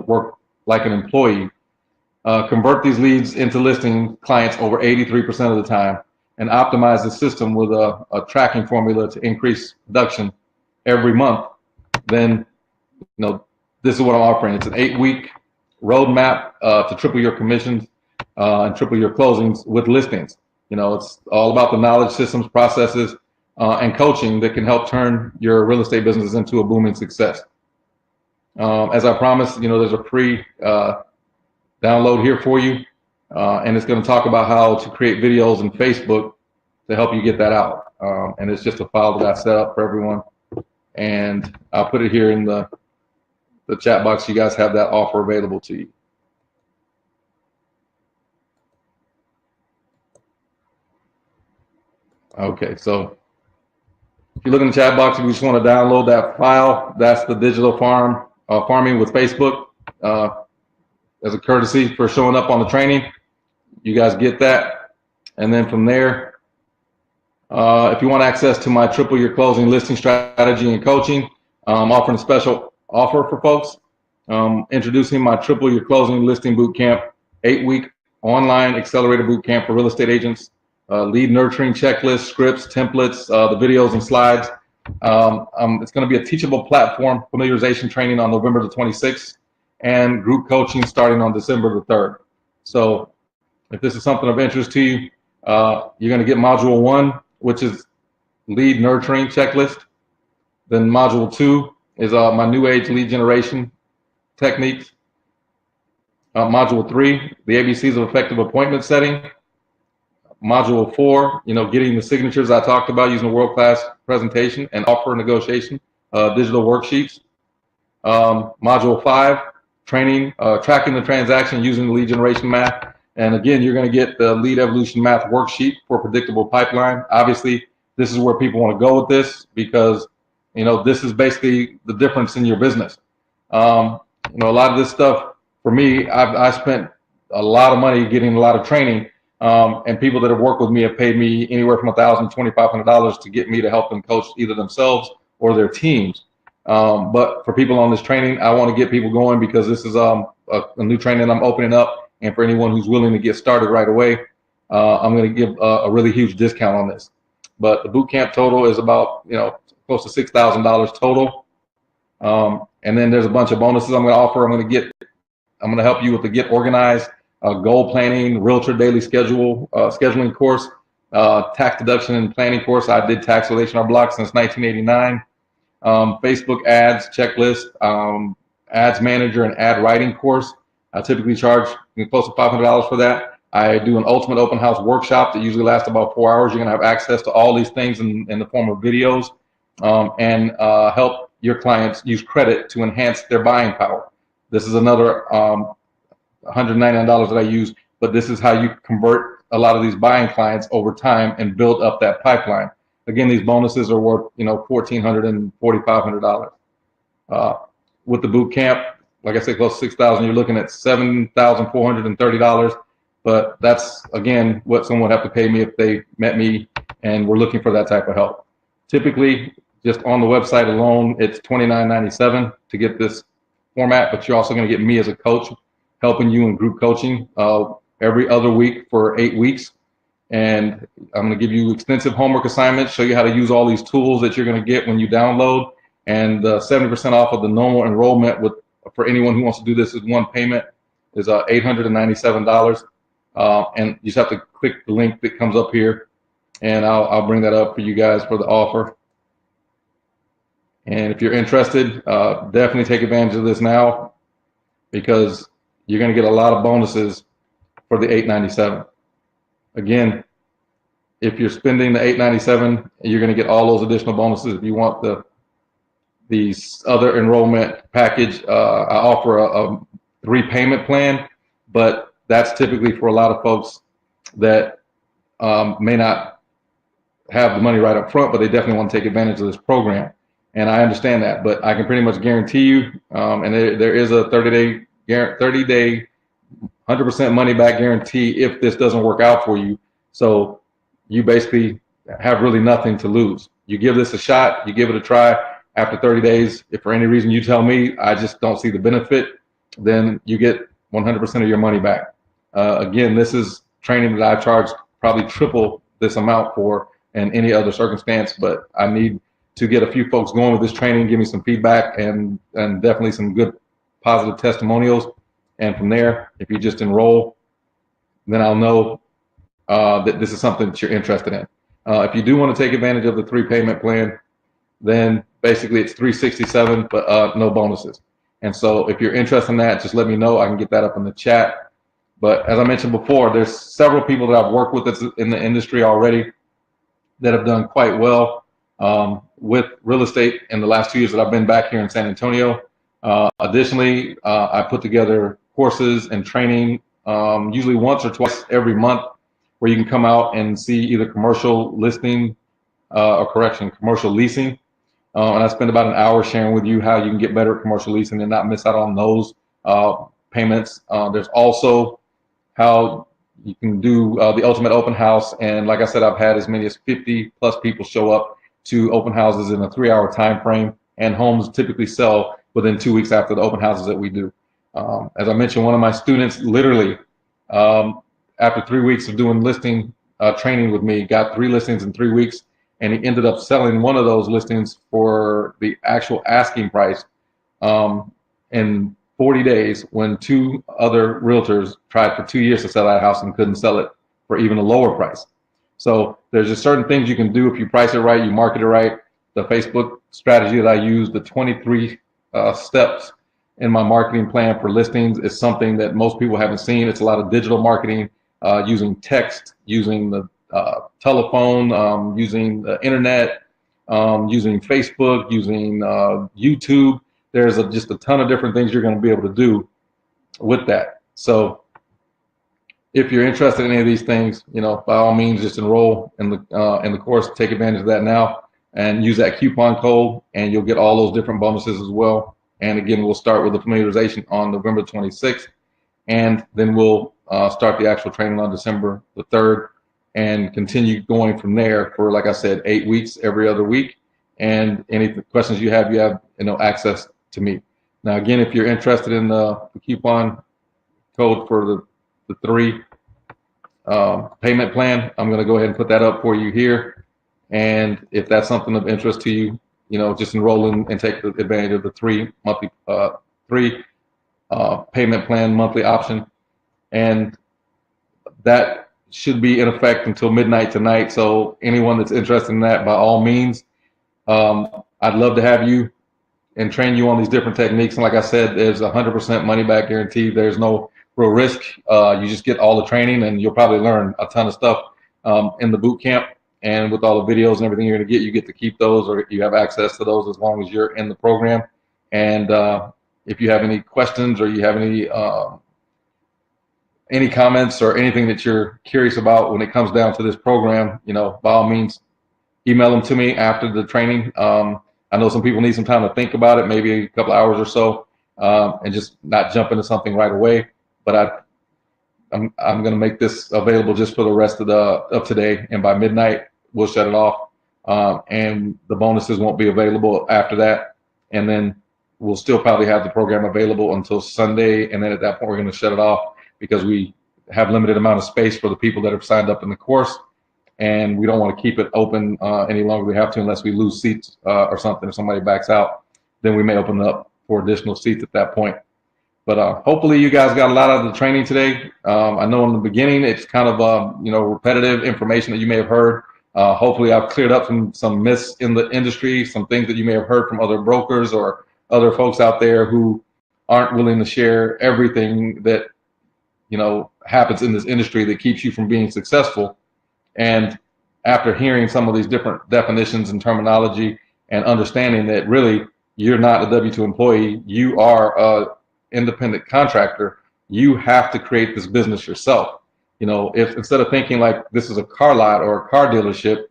work like an employee, convert these leads into listing clients over 83% of the time, and optimize the system with a tracking formula to increase production every month, then this is what I'm offering. It's an 8-week roadmap to triple your commissions and triple your closings with listings. It's all about the knowledge, systems, processes, and coaching that can help turn your real estate business into a booming success. As I promised, there's a free download here for you, and it's going to talk about how to create videos in Facebook to help you get that out. And it's just a file that I set up for everyone, and I'll put it here in the chat box. You guys have that offer available to you. Okay, so if you look in the chat box, if you just want to download that file, that's the digital farming with Facebook. As a courtesy for showing up on the training, you guys get that. And then from there, if you want access to my triple your closing listing strategy and coaching, I'm offering a special offer for folks. Introducing my triple your closing listing bootcamp, 8-week online accelerated bootcamp for real estate agents. Lead nurturing checklists, scripts, templates, the videos and slides. It's going to be a teachable platform familiarization training on November the 26th, and group coaching starting on December the 3rd. So if this is something of interest to you, you're going to get module 1, which is lead nurturing checklist. Then module 2 is my new age lead generation techniques. Module 3, the ABCs of effective appointment setting. Module 4, getting the signatures I talked about using a world-class presentation and offer negotiation, digital worksheets. Module 5, training, tracking the transaction using the lead generation math. And again, you're going to get the lead evolution math worksheet for predictable pipeline. Obviously, this is where people want to go with this because, this is basically the difference in your business. A lot of this stuff for me, I spent a lot of money getting a lot of training. And people that have worked with me have paid me anywhere from $1,000 to $2,500 to get me to help them coach either themselves or their teams. But for people on this training, I want to get people going because this is a new training I'm opening up. And for anyone who's willing to get started right away, I'm going to give a really huge discount on this. But the boot camp total is about close to $6,000 total. And then there's a bunch of bonuses I'm going to offer. I'm going to help you with the Get Organized, goal planning, realtor daily scheduling course, tax deduction and planning course. I did tax with H&R Block since 1989. Facebook ads checklist, ads manager and ad writing course. I typically charge close to $500 for that. I do an ultimate open house workshop that usually lasts about 4 hours. You're going to have access to all these things in the form of videos and help your clients use credit to enhance their buying power. This is another $199 that I use, but this is how you convert a lot of these buying clients over time and build up that pipeline. Again, these bonuses are worth $1,400 and $4,500. With the boot camp, like I said, close to $6,000. You're looking at $7,430. But that's again what someone would have to pay me if they met me and were looking for that type of help. Typically, just on the website alone, it's $29.97 to get this format. But you're also going to get me as a coach, helping you in group coaching every other week for 8 weeks. And I'm going to give you extensive homework assignments, show you how to use all these tools that you're going to get when you download. And 70% off of the normal enrollment for anyone who wants to do this is one payment is $897. And you just have to click the link that comes up here, and I'll bring that up for you guys for the offer. And if you're interested, definitely take advantage of this now because you're going to get a lot of bonuses for the $897. Again, if you're spending the $897, you're going to get all those additional bonuses. If you want the the other enrollment package, I offer a 3-payment plan, but that's typically for a lot of folks that may not have the money right up front, but they definitely want to take advantage of this program. And I understand that, but I can pretty much guarantee you, and there is a 30-day 100% money back guarantee if this doesn't work out for you. So you basically have really nothing to lose. You give this a shot, you give it a try. After 30 days, if for any reason you tell me I just don't see the benefit, then you get 100% of your money back. Again, this is training that I charge probably triple this amount for in any other circumstance, but I need to get a few folks going with this training, give me some feedback and definitely some good positive testimonials. And from there, if you just enroll, then I'll know that this is something that you're interested in. If you do want to take advantage of the 3-payment plan, then basically it's $367, but no bonuses. And so if you're interested in that, just let me know. I can get that up in the chat. But as I mentioned before, there's several people that I've worked with that's in the industry already that have done quite well with real estate in the last 2 years that I've been back here in San Antonio. Additionally, I put together courses and training usually once or twice every month where you can come out and see either commercial listing commercial leasing. And I spend about an hour sharing with you how you can get better at commercial leasing and not miss out on those payments. There's also how you can do the ultimate open house. And like I said, I've had as many as 50+ people show up to open houses in a 3-hour time frame, and homes typically sell within 2 weeks after the open houses that we do. As I mentioned, one of my students literally, after 3 weeks of doing listing training with me, got 3 listings in 3 weeks, and he ended up selling one of those listings for the actual asking price in 40 days when 2 other realtors tried for 2 years to sell that house and couldn't sell it for even a lower price. So there's just certain things you can do if you price it right, you market it right. The Facebook strategy that I use, the 23 steps in my marketing plan for listings, is something that most people haven't seen. It's a lot of digital marketing, using text, using the telephone, using the internet, using Facebook, using YouTube. There's just a ton of different things you're going to be able to do with that. So if you're interested in any of these things, by all means, just enroll in the course, take advantage of that now, and use that coupon code, and you'll get all those different bonuses as well. And again, we'll start with the familiarization on November 26th, and then we'll start the actual training on December the 3rd, and continue going from there for, like I said, 8 weeks, every other week. And any questions you have access to me. Now, again, if you're interested in the coupon code for the 3 payment plan, I'm going to go ahead and put that up for you here. And if that's something of interest to you, just enroll in and take advantage of the 3 monthly payment plan monthly option. And that should be in effect until midnight tonight. So anyone that's interested in that, by all means, I'd love to have you and train you on these different techniques. And like I said, there's 100% money back guarantee. There's no real risk. You just get all the training, and you'll probably learn a ton of stuff in the boot camp. And with all the videos and everything you're going to get, you get to keep those, or you have access to those as long as you're in the program. And if you have any questions, or you have any comments or anything that you're curious about when it comes down to this program, by all means, email them to me after the training. I know some people need some time to think about it, maybe a couple hours or so, and just not jump into something right away. But I'm going to make this available just for the rest of today, and by midnight we'll shut it off, and the bonuses won't be available after that. And then we'll still probably have the program available until Sunday, and then at that point we're going to shut it off, because we have limited amount of space for the people that have signed up in the course, and we don't want to keep it open any longer than we have to, unless we lose seats or something. If somebody backs out, then we may open up for additional seats at that point. But hopefully you guys got a lot out of the training today. I know in the beginning it's kind of repetitive information that you may have heard. Hopefully I've cleared up some myths in the industry, some things that you may have heard from other brokers or other folks out there who aren't willing to share everything that happens in this industry that keeps you from being successful. And after hearing some of these different definitions and terminology, and understanding that really you're not a W-2 employee, you are a independent contractor, you have to create this business yourself. You know, if instead of thinking like this is a car lot or a car dealership,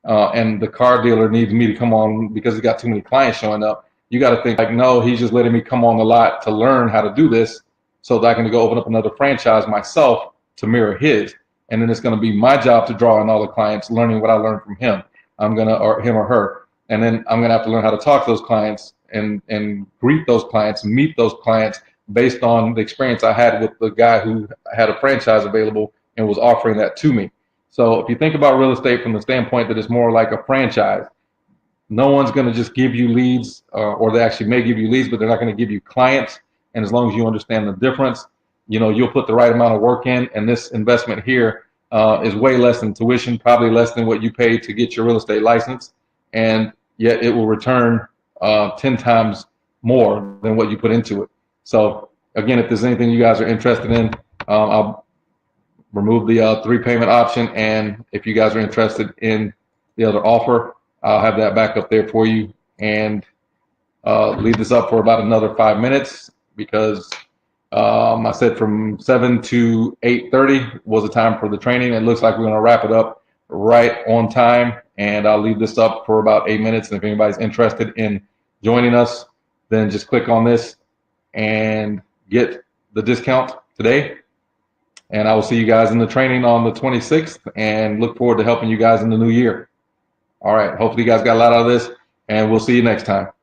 and the car dealer needs me to come on because he's got too many clients showing up, you got to think like, no, he's just letting me come on the lot to learn how to do this so that I can go open up another franchise myself to mirror his. And then it's going to be my job to draw in all the clients, learning what I learned from him. Or him or her. And then I'm going to have to learn how to talk to those clients and greet those clients, meet those clients based on the experience I had with the guy who had a franchise available and was offering that to me. So if you think about real estate from the standpoint that it's more like a franchise, no one's going to just give you leads, or they actually may give you leads, but they're not going to give you clients. And as long as you understand the difference, you know, you'll put the right amount of work in. And this investment here is way less than tuition, probably less than what you pay to get your real estate license. And yet it will return 10 times more than what you put into it. So again, if there's anything you guys are interested in, I'll remove the 3 payment option. And if you guys are interested in the other offer, I'll have that back up there for you, and leave this up for about another 5 minutes because I said from 7 to 8:30 was the time for the training. It looks like we're going to wrap it up right on time, and I'll leave this up for about 8 minutes. And if anybody's interested in joining us, then just click on this and get the discount today. And I will see you guys in the training on the 26th, and look forward to helping you guys in the new year. All right. Hopefully you guys got a lot out of this, and we'll see you next time.